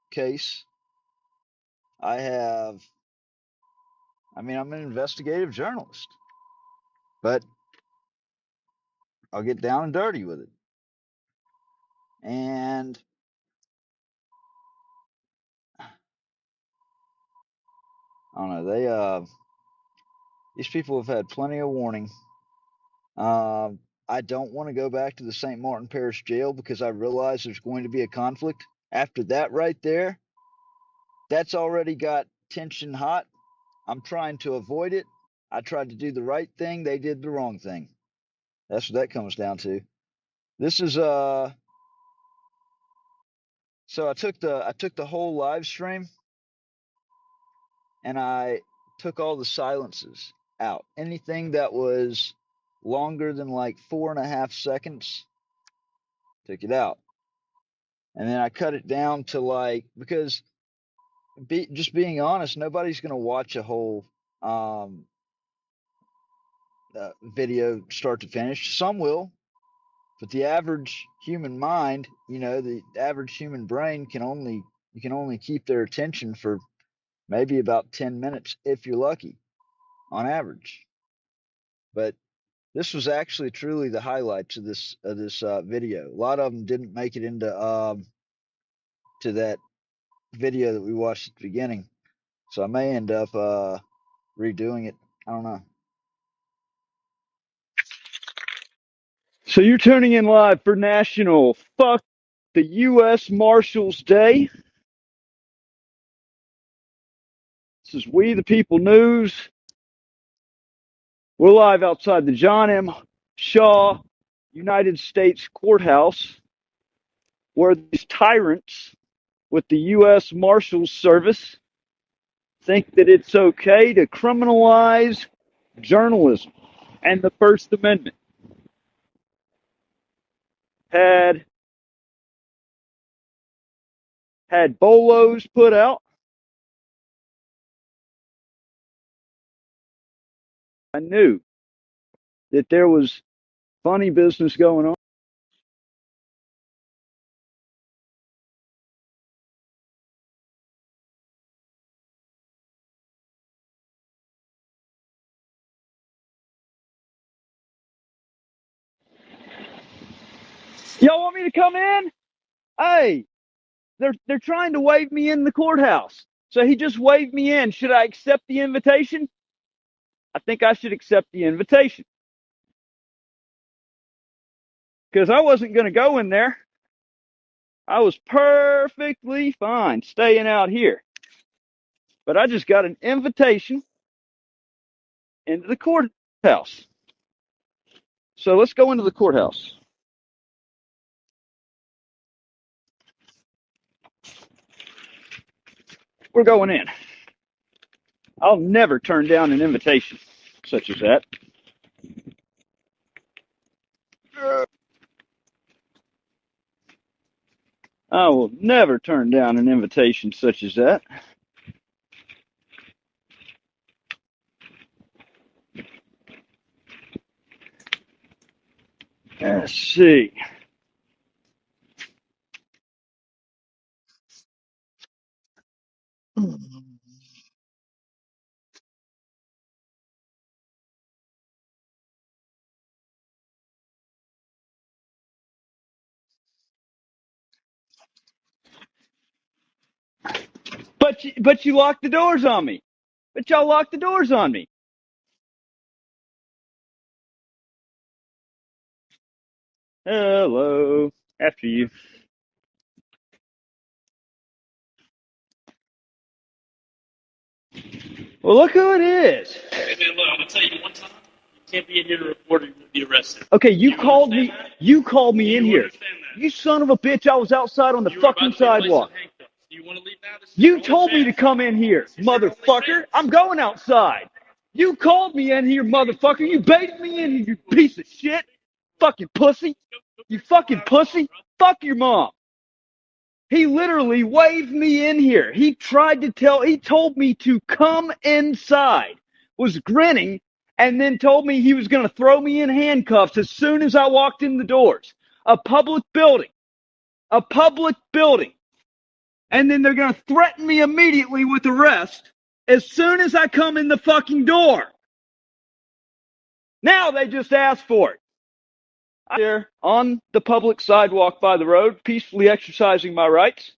case. I'm an investigative journalist, but I'll get down and dirty with it. And I don't know, these people have had plenty of warning. I don't want to go back to the St. Martin Parish Jail because I realize there's going to be a conflict. After that right there, that's already got tension hot. I'm trying to avoid it. I tried to do the right thing. They did the wrong thing. That's what that comes down to. This is so I took the whole live stream and I took all the silences out. Anything that was longer than like 4.5 seconds, took it out. And then I cut it down to because just being honest, nobody's going to watch a whole video start to finish. Some will, but the average human mind, the average human brain you can only keep their attention for maybe about 10 minutes if you're lucky on average. But this was actually truly the highlights of this video. A lot of them didn't make it into to that video that we watched at the beginning, so I may end up redoing it. I don't know. So you're tuning in live for National Fuck the U.S. Marshals Day. This is We the People News. We're live outside the John M. Shaw United States Courthouse, where these tyrants with the U.S. Marshals Service think that it's okay to criminalize journalism and the First Amendment. Had bolos put out. I knew that there was funny business going on. Y'all want me to come in? Hey, they're trying to wave me in the courthouse. So he just waved me in. Should I accept the invitation? I think I should accept the invitation. Because I wasn't going to go in there. I was perfectly fine staying out here. But I just got an invitation into the courthouse. So let's go into the courthouse. We're going in. I'll never turn down an invitation such as that. I will never turn down an invitation such as that. Let's see. But you locked the doors on me. But y'all locked the doors on me. Hello. After you. Well, look who it is. Hey man, look, I'm gonna tell you one time. You can't be in here to report or you'll be arrested. Okay, you called me. Understand that? You called me in You here. understand that? You son of a bitch! I was outside on the You were about fucking to be placed in sidewalk. handcuffs. Do you want to leave now? This is You your told only me to chance. come in here, This is your only motherfucker. chance. I'm going outside. You called me in here, motherfucker. You baited me in here, you piece of shit. Fucking pussy. You fucking pussy. Fuck your mom. He literally waved me in here. He told me to come inside, was grinning, and then told me he was going to throw me in handcuffs as soon as I walked in the doors. A public building. A public building. And then they're going to threaten me immediately with arrest as soon as I come in the fucking door. Now they just asked for it. I'm there on the public sidewalk by the road, peacefully exercising my rights.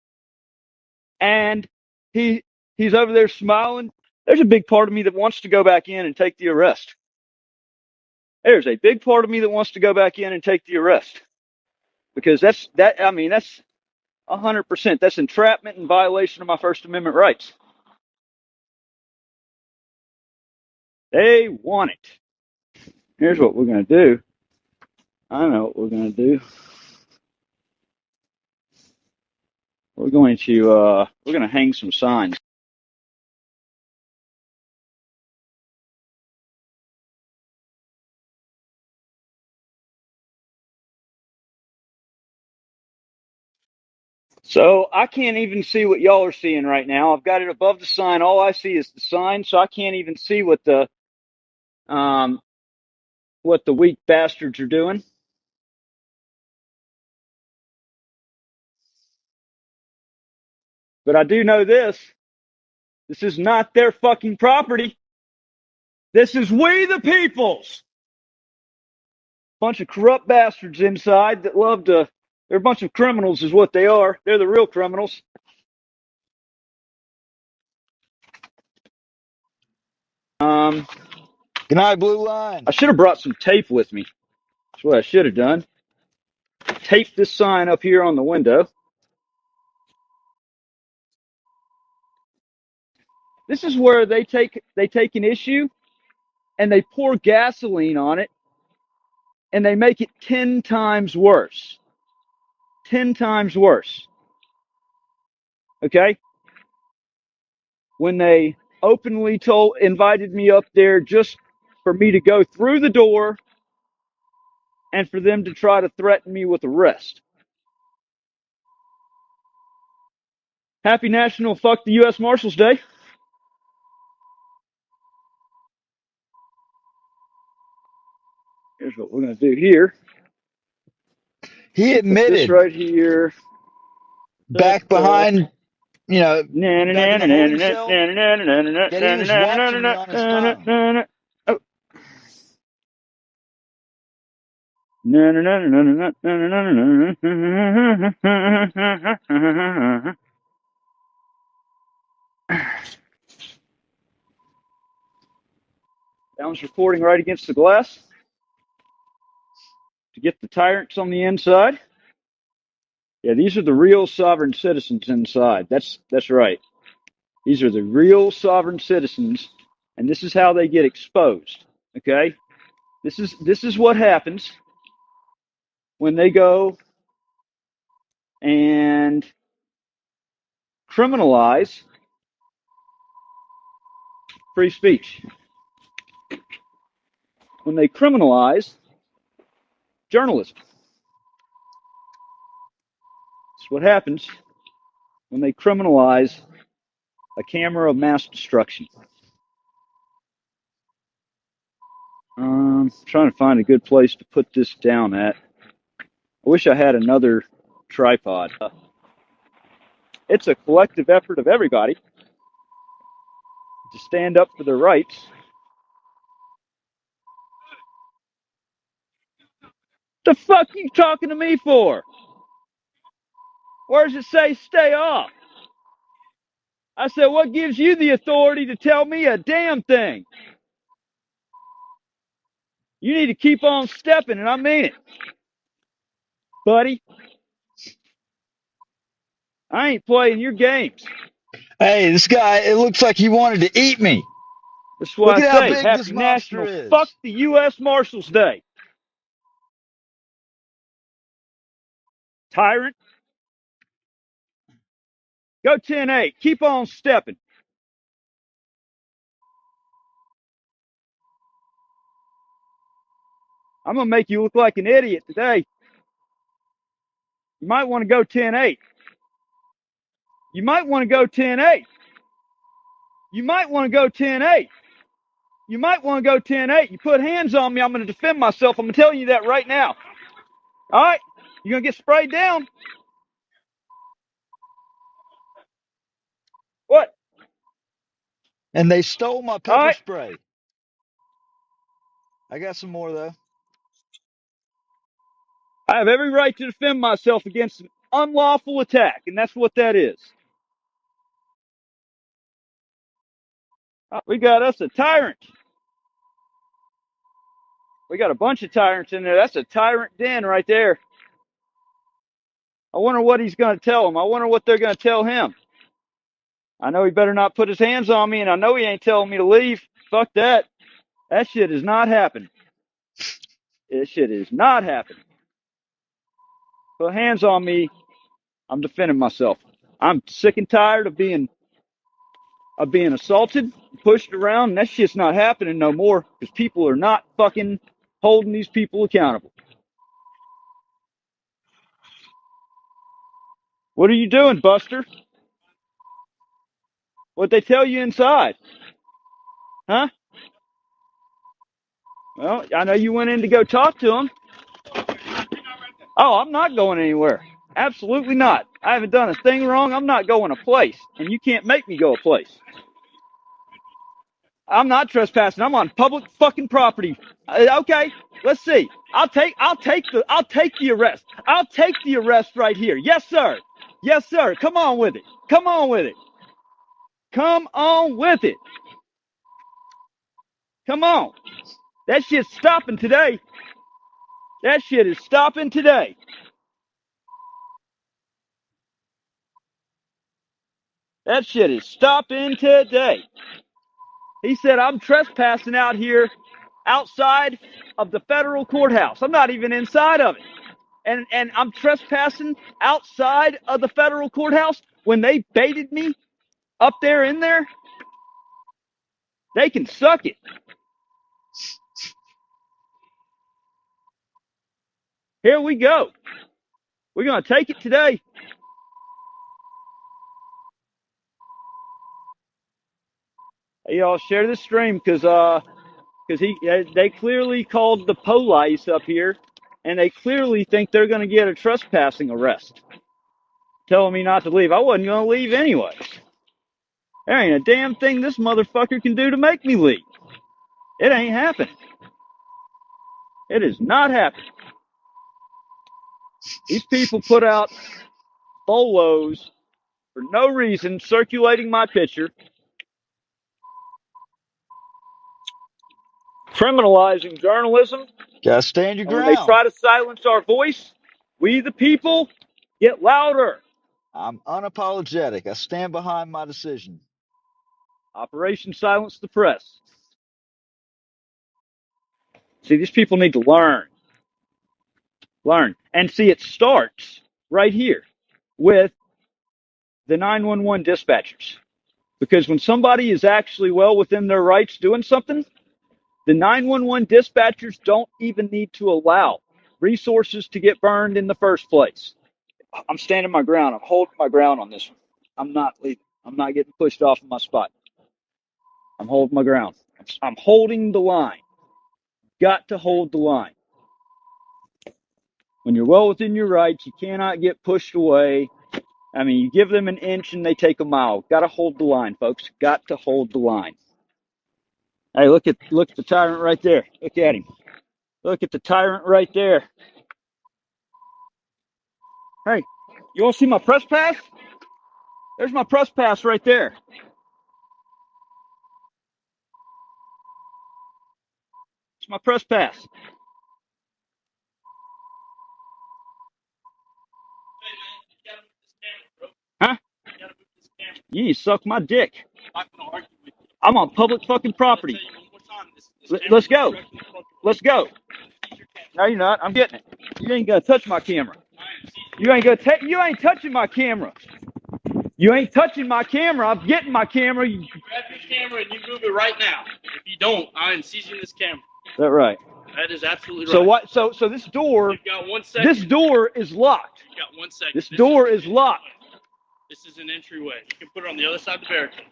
And he's over there smiling. There's a big part of me that wants to go back in and take the arrest. There's a big part of me that wants to go back in and take the arrest. Because that's 100%. That's entrapment and violation of my First Amendment rights. They want it. Here's what we're going to do. I know what we're going to do. We're going to hang some signs. So I can't even see what y'all are seeing right now. I've got it above the sign. All I see is the sign, so I can't even see what the weak bastards are doing. But I do know this. This is not their fucking property. This is we the people's. Bunch of corrupt bastards inside that love to. They're a bunch of criminals is what they are. They're the real criminals. Good night, Blue Line. I should have brought some tape with me. That's what I should have done. Tape this sign up here on the window. This is where they take an issue and they pour gasoline on it and they make it 10 times worse. 10 times worse. Okay? When they openly invited me up there just for me to go through the door and for them to try to threaten me with arrest. Happy National Fuck the U.S. Marshals Day. Here's what we're going to do here. He Put this admitted right here. back behind, back in the holding cell, that he was watching me on his phone. Oh. That one's recording right against the glass to get the tyrants on the inside. Yeah, these are the real sovereign citizens inside. That's right. These are the real sovereign citizens, and this is how they get exposed. Okay? This is what happens when they go and criminalize free speech. When they criminalize journalism. That's what happens when they criminalize a camera of mass destruction. Trying to find a good place to put this down at. I wish I had another tripod. It's a collective effort of everybody to stand up for their rights. The fuck you talking to me for? Where does it say stay off? I said, what gives you the authority to tell me a damn thing? You need to keep on stepping, and I mean it. Buddy, I ain't playing your games. Hey, this guy, it looks like he wanted to eat me. That's why Look I at how say, big this happy monster National Fuck is. the U.S. Marshals Day. Tyrant. Go 10-8. Keep on stepping. I'm going to make you look like an idiot today. You might want to go 10-8. You might want to go 10-8. You might want to go 10-8. You might want to go 10-8. You put hands on me, I'm going to defend myself. I'm telling you that right now. All right? You're going to get sprayed down. What? And they stole my All pepper right? spray. I got some more, though. I have every right to defend myself against an unlawful attack, and that's what that is. We got us a tyrant. We got a bunch of tyrants in there. That's a tyrant den right there. I wonder what he's going to tell them. I wonder what they're going to tell him. I know he better not put his hands on me, and I know he ain't telling me to leave. Fuck that. That shit is not happening. This shit is not happening. Put hands on me, I'm defending myself. I'm sick and tired of being assaulted, pushed around, and that shit's not happening no more because people are not fucking holding these people accountable. What are you doing, Buster? What'd they tell you inside? Huh? Well, I know you went in to go talk to him. Oh, I'm not going anywhere. Absolutely not. I haven't done a thing wrong. I'm not going a place, and you can't make me go a place. I'm not trespassing. I'm on public fucking property. Okay, let's see. I'll take the arrest. I'll take the arrest right here. Yes, sir. Yes, sir. Come on with it. Come on with it. Come on with it. Come on. That shit's stopping today. That shit is stopping today. That shit is stopping today. He said, I'm trespassing out here outside of the federal courthouse. I'm not even inside of it. And I'm trespassing outside of the federal courthouse. When they baited me up there in there, they can suck it. Here we go. We're going to take it today. Hey, y'all, share this stream because they clearly called the police up here, and they clearly think they're going to get a trespassing arrest. Telling me not to leave. I wasn't going to leave anyways. There ain't a damn thing this motherfucker can do to make me leave. It ain't happening. It is not happening. These people put out bolos for no reason, circulating my picture, criminalizing journalism, Gotta stand your and when they ground. try to silence our voice, we the people Get louder. I'm unapologetic. I stand behind my decision. Operation Silence the Press. See, these people need to learn. Learn. And see, it starts right here with the 911 dispatchers. Because when somebody is actually well within their rights doing something, the 911 dispatchers don't even need to allow resources to get burned in the first place. I'm standing my ground. I'm holding my ground on this one. I'm not leaving. I'm not getting pushed off of my spot. I'm holding my ground. I'm holding the line. Got to hold the line. When you're well within your rights, you cannot get pushed away. I mean, you give them an inch and they take a mile. Got to hold the line, folks. Got to hold the line. Hey, look at the tyrant right there. Look at him. Look at the tyrant right there. Hey, you want to see my press pass? There's my press pass right there. It's my press pass. Huh? You need to suck my dick. I'm on public fucking property. Let's go. Let's go. No, you're not. I'm getting it. You ain't gonna touch my camera. You ain't touching my camera. You ain't touching my camera. I'm getting my camera. Grab your camera and you move it right now. If you don't, I am seizing this camera. Is that right? That is absolutely right. So what? So this door. You've got 1 second. This door is locked. You've got 1 second. This door is locked. This is an entryway. You can put it on the other side of the barricade.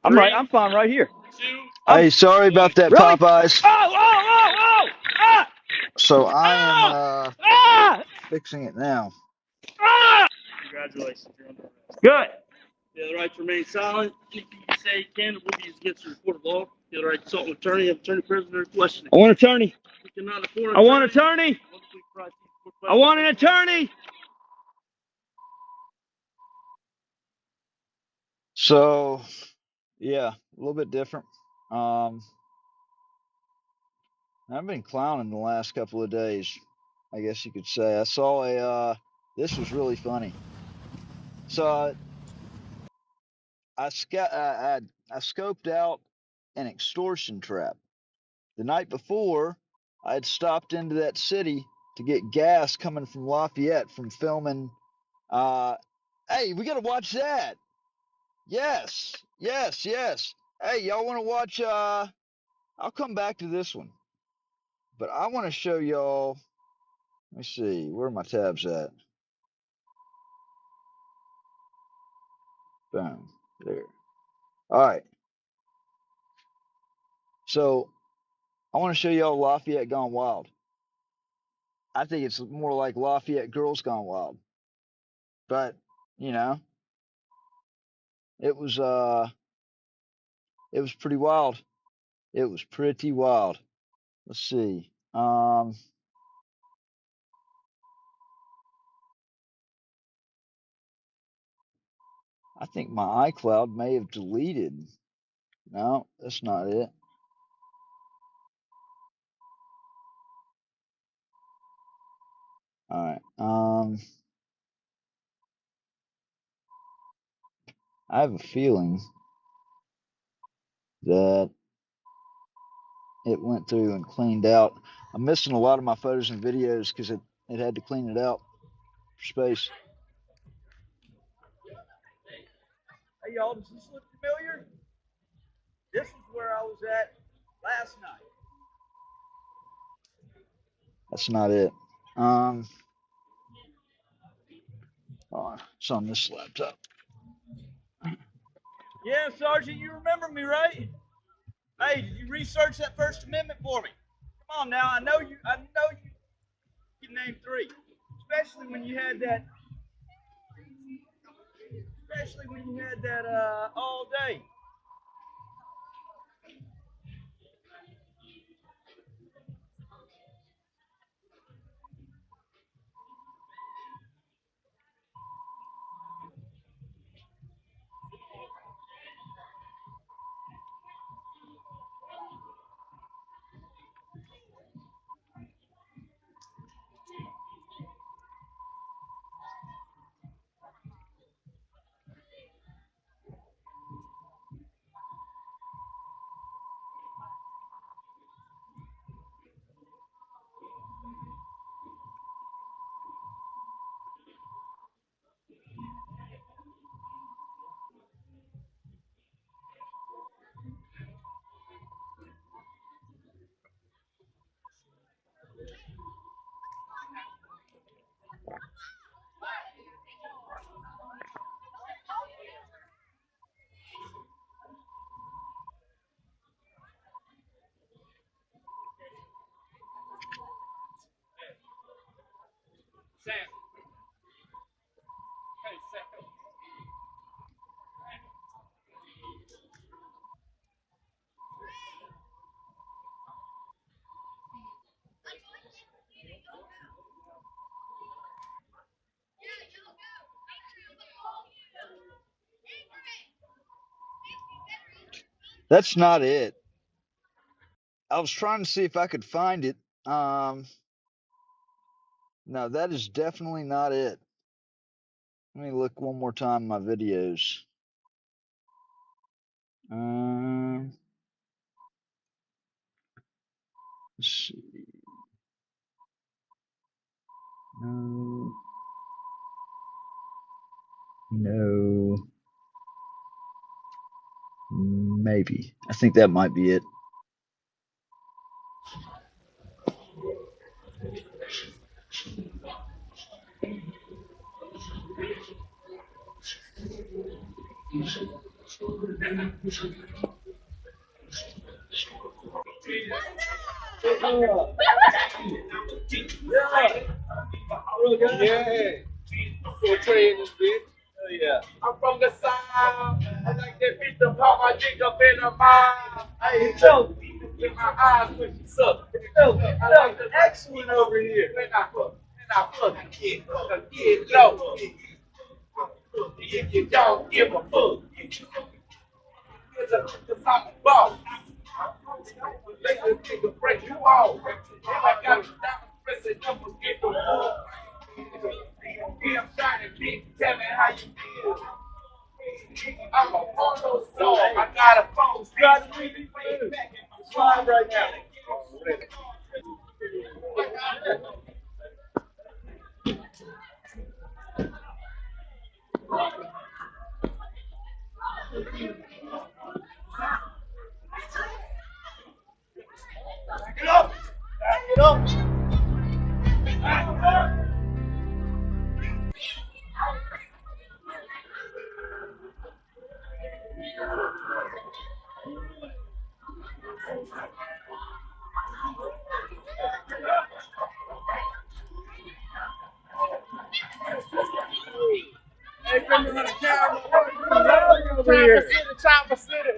I'm right. I'm fine right here. 2. Hey, sorry about that, Really? Popeyes. Oh! Ah! So I am Ah! fixing it now. Ah! Congratulations. You're under arrest. Good. You have the right to remain silent. Anything you say can and will be used against the report of law. You have the right to consult an attorney, have attorney present during questioning. I want an attorney. You cannot afford I want an attorney. I want an attorney. So, yeah, a little bit different. I've been clowning the last couple of days, I guess you could say. I saw this was really funny. So I scoped out an extortion trap. The night before, I had stopped into that city to get gas coming from Lafayette from filming. Hey, we got to watch that. Yes. Hey, y'all want to watch? I'll come back to this one, but I want to show y'all. Let me see, where are my tabs at? Boom, there. All right. So I want to show y'all Lafayette Gone Wild. I think it's more like Lafayette Girls Gone Wild, but you know, it was pretty wild. It was pretty wild. Let's see. I think my iCloud may have deleted. No, that's not it. All right. I have a feeling that it went through and cleaned out. I'm missing a lot of my photos and videos because it had to clean it out for space. Hey y'all, does this look familiar? This is where I was at last night. That's not it. It's on this laptop. Yeah, Sergeant, you remember me, right? Hey, did you research that First Amendment for me? Come on now, I know you can name 3. Especially when you had that all day. That's not it. I was trying to see if I could find it. No, that is definitely not it. Let me look one more time at my videos. Let's see. No. Maybe. I think that might be it. Yeah. Portray in this bitch. Oh, yeah. I'm from the south. I like that bitch to pop my dick up in her mouth. Hey, Joe. In my eyes when she suck. Joe, excellent over here. When I fuck the kid. The kid low. If you don't give a fuck. Here's a top ball. Let this nigga break you off. If I got you down, press it, numbers get the wall. I'm shining, bitch. Tell me how you feel. I'm a porno star. I got a phone. Got to leave it back. It's live right now. Back it up. Back it up. Back it up. Hey, come on the camera. Chopper City.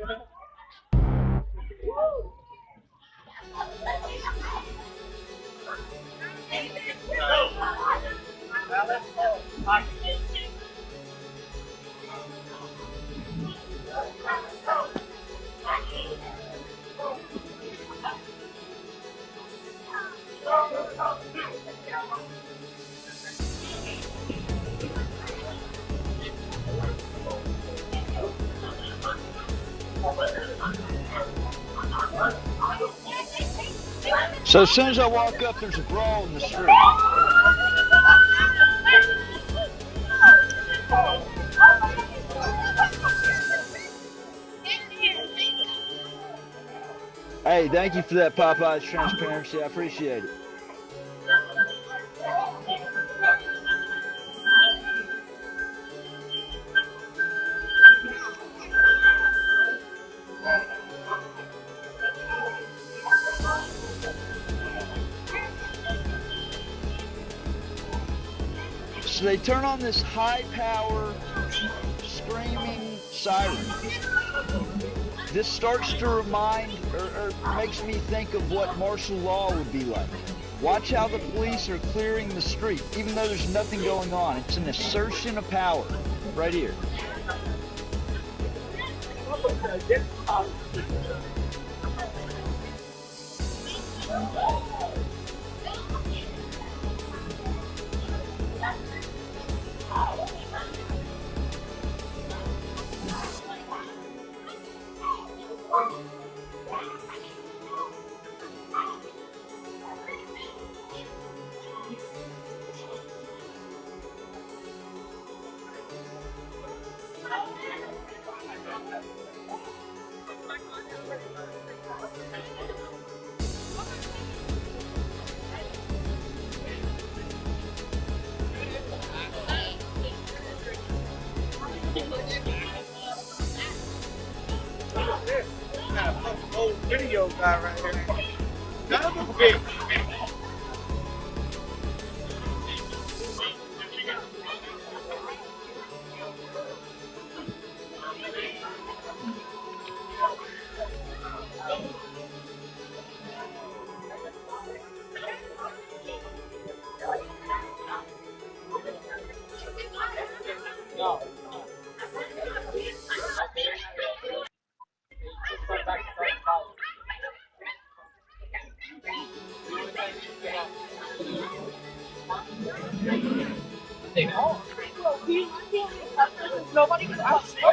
So as soon as I walk up, there's a brawl in the street. Hey, thank you for that Popeye's transparency. I appreciate it. So they turn on this high power screaming siren. This starts to remind or makes me think of what martial law would be like. Watch how the police are clearing the street, even though there's nothing going on. It's an assertion of power right here. Old video guy right here. That was big. Nobody can touch it.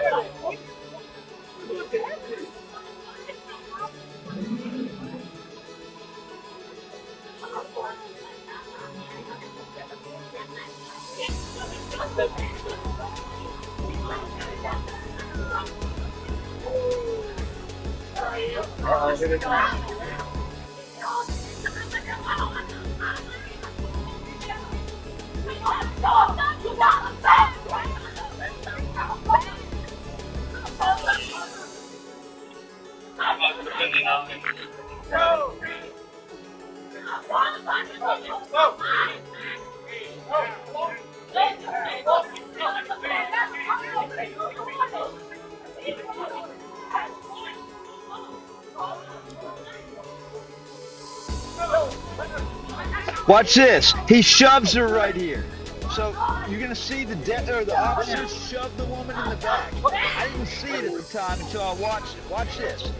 Watch this. He shoves her right here. So you're gonna see the officers shove the woman in the back. I didn't see it at the time until I watched it. Watch this.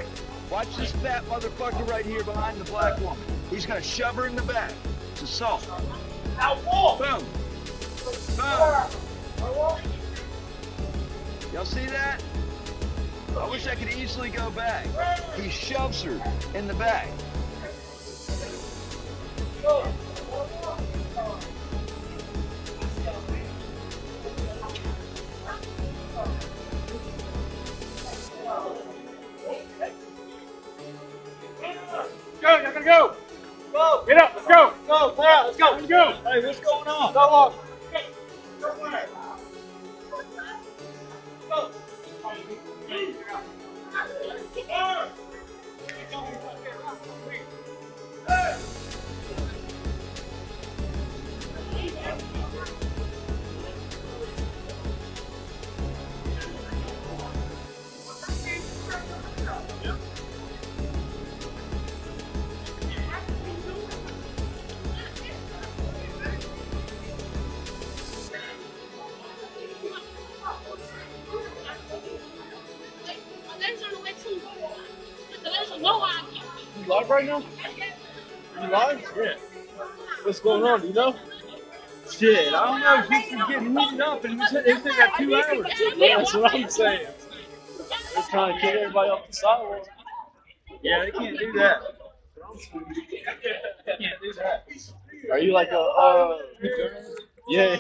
Watch this fat motherfucker right here behind the black woman. He's gonna shove her in the back. It's assault. Boom. Boom. Y'all see that? I wish I could easily go back. He shoves her in the back. Go, y'all gotta go. Go. Get up, let's go. Go, clear out, let's go. Let's go. Hey, what's going on? Go on. Go where? Go. You live right now? You live? Yeah. What's going on? Do you know? Shit, I don't know. She's just getting heated up and they still got 2 hours. Yeah, that's what I'm saying. They're trying to kick everybody off the sidewalk. Yeah, they can't do that. They can't do that. Are you like a yeah.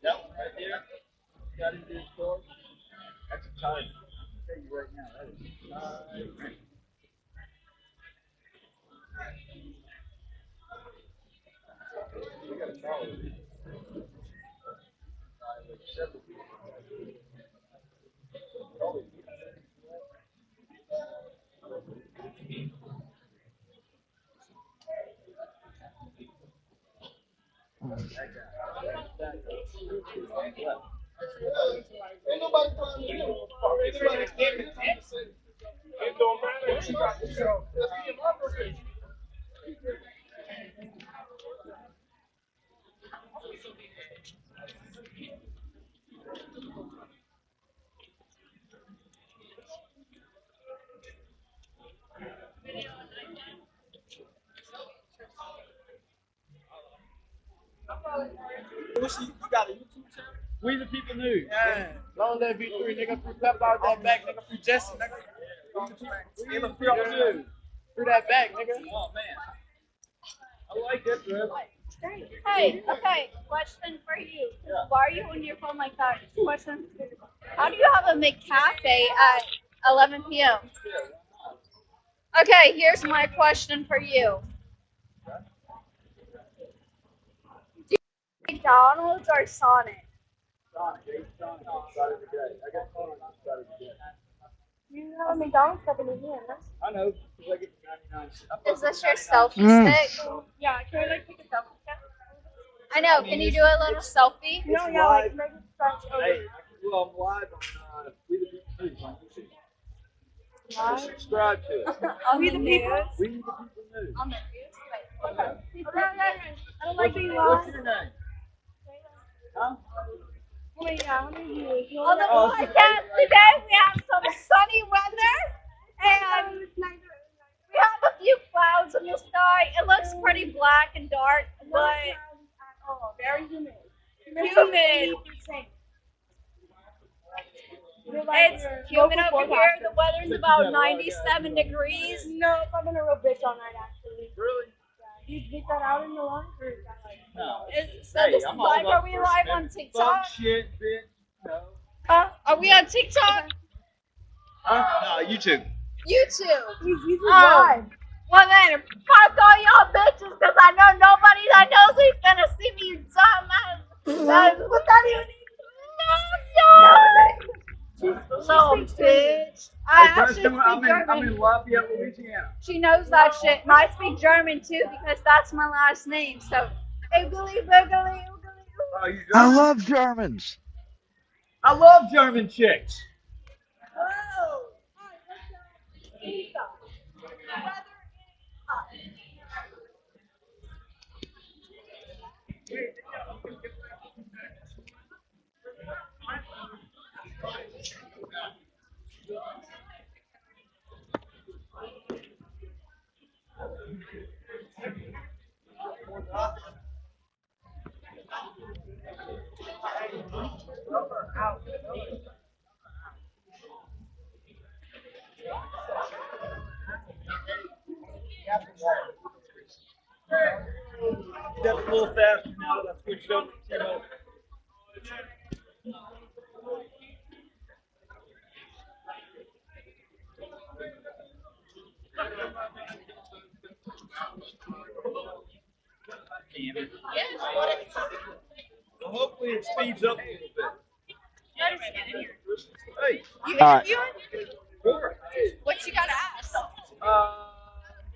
That one right there, got into his car. That's a time. I'll tell you right now, that is time. We got a follow it. Like several people. Ain't nobody trying to do it. It don't matter. She got the show. Let's be in my person. You got a YouTube channel? We the People News. Yeah. Long live V3, nigga. Free pep out that back, nigga. Free Jesse, nigga. We the People News. Free that back, nigga. Oh man, I like it, bro. Hey, okay, question for you. Why are you on your phone like that? Question. How do you have a McCafe at 11 p.m.? Okay, here's my question for you. Do you McDonald's or Sonic? You have a McDonald's cup in your hand. I know. 'Cause I get 99 cents. Is this your selfie stick? Yeah, can we like take a selfie? I know. Can you do a little selfie? No, yeah, like Hey, well, I'm live on We the People News on YouTube. Just subscribe to it. We the people? We the People News. On the news? I don't like being What's live. your name? Huh? On the podcast today, we have some sunny weather, and we have a few clouds in the sky. It looks pretty black and dark, but Very humid. humid. It's humid up here. The weather's about 97 degrees. No, I've been a real bitch all night, actually. Really? Do you get that out in the lawn? Or is that like... No. So this is live. Are we live on Fuck TikTok? shit, bitch. No. Are we on TikTok? Huh? No, YouTube. YouTube. He's usually live. Well then, fuck all y'all bitches, because I know nobody that knows who's gonna see me dumbass. What that even means? No, bitch. I actually speak I'm German. in Lafayette, Louisiana. She knows that shit, and I speak German too because that's my last name. So, oogly boogly oogly. Oh, you I German? love Germans. I love German chicks. Whoa. That's a little faster now that I switched over to T-Mobile. Damn it. Well, hopefully it speeds up a little bit. Hey, You All right. interviewing? sure. What you gotta ask?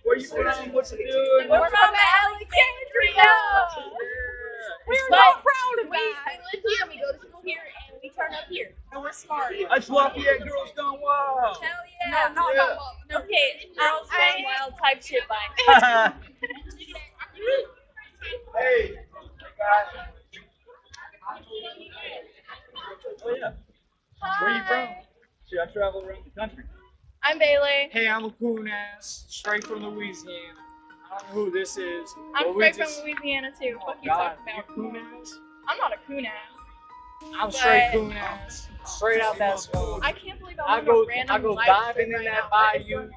Where you from? What you doing? We're from Alexandria. We're not proud of that. We live here, we go to school here, and we turn up here. And we're smart. That's Lafayette Girls Gone Wild. Hell yeah. No, Yeah. no kids. Girls Gone Wild type shit like. Hey. Oh yeah. Where you from? Should I travel around the country? I'm Bailey. Hey, I'm a coon ass, straight from Louisiana. I don't know who this is. I'm but we straight just- from Louisiana too. What you God, talking you about? coon ass? I'm not a coon ass. I'm straight But- coon ass. Straight out that swamp. I can't believe I I'm go, on a random I go live diving stream in right that now. bayou. You heard?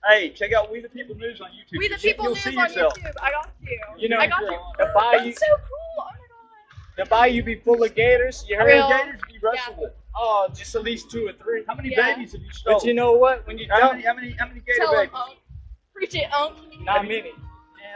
Hey, check out We the People News on YouTube. We the People You'll News see on yourself. YouTube. I got you. You know, I got you. the bayou, That's so cool. Oh my god. the bayou be full of gators. You heard? Real. Gators you wrestle with. Oh, just at least 2 or 3. How many Yeah. babies have you stolen? But you know what? When you how don't, many gator Tell him, babies? Preach it, Unc. not many. Man,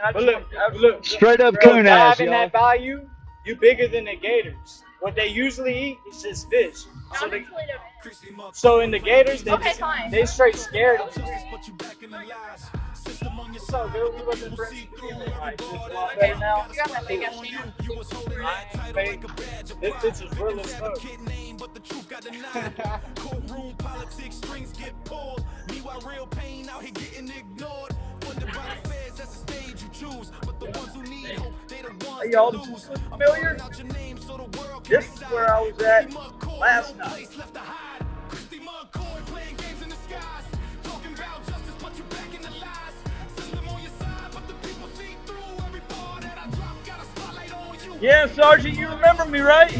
I But just look, look. Straight up Bro, coon ass, dive in y'all. that bayou, you bigger than the gators. What they usually eat is just fish. So, I'm actually so in the gators, they Okay, just, fine. they straight scared of you. But you back in the lies. What's up, dude? We wasn't friends. Alright, this a lot Okay, better now. you got that big ass channel. You was holding that title Babe, like a badge of this pride. bitch is real as Have a fuck. kid name, but the truth got denied. Courtroom politics, strings get pulled. Meanwhile, real pain out here getting ignored. Funded by the feds, that's the stage you choose. But the ones who need hope, they the ones Hey, y'all, that this lose. is familiar? Out your name so the world can This is where I was at last night. place left to hide. Christy McCoy playing games in the skies. Talking about justice, but you back in the lies. System on your side, but the people see through every bar that I drop. Got a spotlight on you. Yeah, Sergeant, you remember me, right?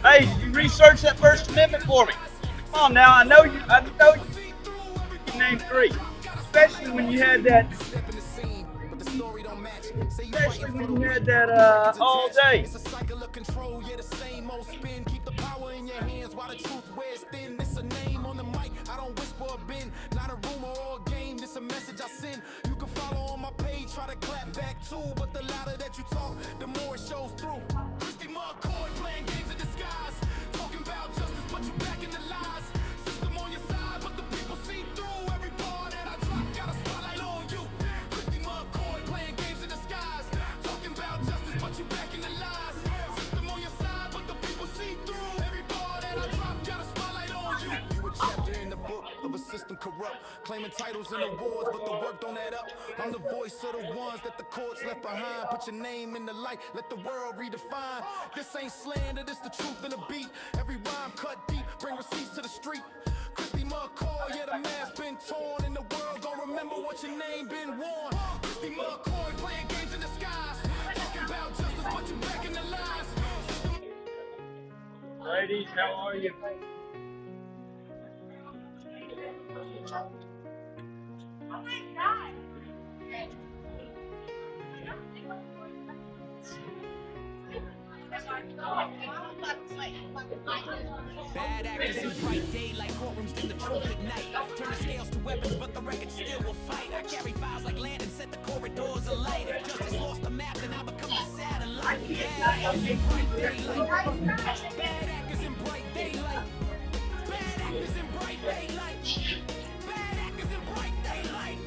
Hey, you research that First Amendment for me. Come on now, I know you named 3. Especially when you had that, all day. It's a cycle of control, yeah, the same old spin. Keep the power in your hands while the truth wears thin. It's a name on the mic, I don't whisper or bend. Not a rumor or a game, this a message I send. You can follow on my page, try to clap back too. But the louder that you talk, the more it shows through. Christy McCoy playing games in disguise. Talking about justice, but you back in the lies. System on your side, but the people see through every bar that I drop. Got a spotlight on you. Christy McCoy playing games in disguise. Talking about justice, but you back in the lies. System on your side, but the people see through. claiming titles and awards, but the work don't add up. I'm the voice of the ones that the courts left behind. Put your name in the light, let the world redefine. This ain't slander, this the truth in the beat. Every rhyme cut deep, bring receipts to the street. Christy McCoy, yeah, the mask been torn, and the world gon' remember what your name been worn. Christy McCoy playing games in the skies, talking about justice, but you back in the lies. Ladies, how are you? Oh my God. Bad actors in bright daylight, courtrooms in the truth at night. Turn the scales to weapons, but the record still will fight. I carry files like land and set the corridors alight. If justice lost the map, then I become the satellite. Bad actors in bright daylight. Bad actors in bright daylight. Bad actors in bright daylight. Bad actors in bright daylight.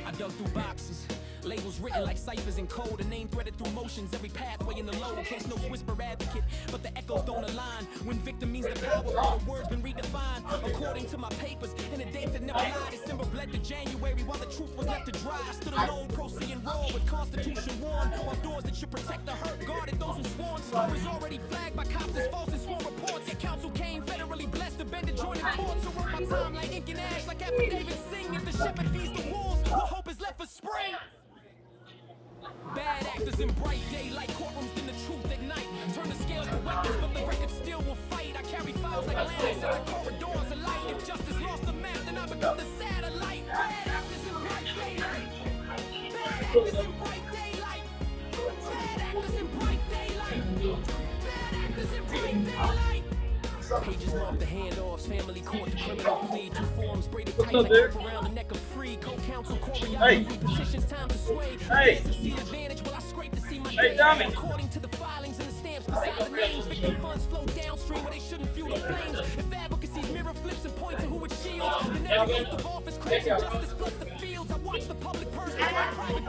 I dug through boxes. Labels written like ciphers in code, a name threaded through motions, every pathway in the load. Case notes whisper advocate, but the echoes don't align. When victim means the power, all the words been redefined. According to my papers, and the dates that never lied. December bled to January while the truth was left to dry. I stood alone, proceeding raw with Constitution worn. While doors that should protect the hurt guarded those who sworn. Stories already flagged by cops as false and sworn reports. Yet counsel came federally blessed to bend and join the court. So wrote my time like ink and ash, like affidavits sing. If the shepherd feeds the wolves, what hope is left for spring? Bad actors in bright daylight, courtrooms in the truth at night. Turn the scales to weapons, but the record still will fight. I carry files like land, set the corridors alight. If justice lost the map, then I become the satellite. Bad actors in bright daylight. Bad actors in bright daylight. Bad actors in bright daylight. Bad actors in bright daylight. Pages mark the handoffs, family court, the criminal plea. Two forms braided tight like rope around the neck of free. Co-counsel, choreography, petitions, time to sway. Hey, to see advantage, while I scrape to see my name. According to the filings and the stamps beside the names, victim funds flow downstream where they shouldn't fuel the flames. If advocacy's mirror flips and points to who it shields, then every oath of office cracks and justice floods the fields. I watch the public purse, private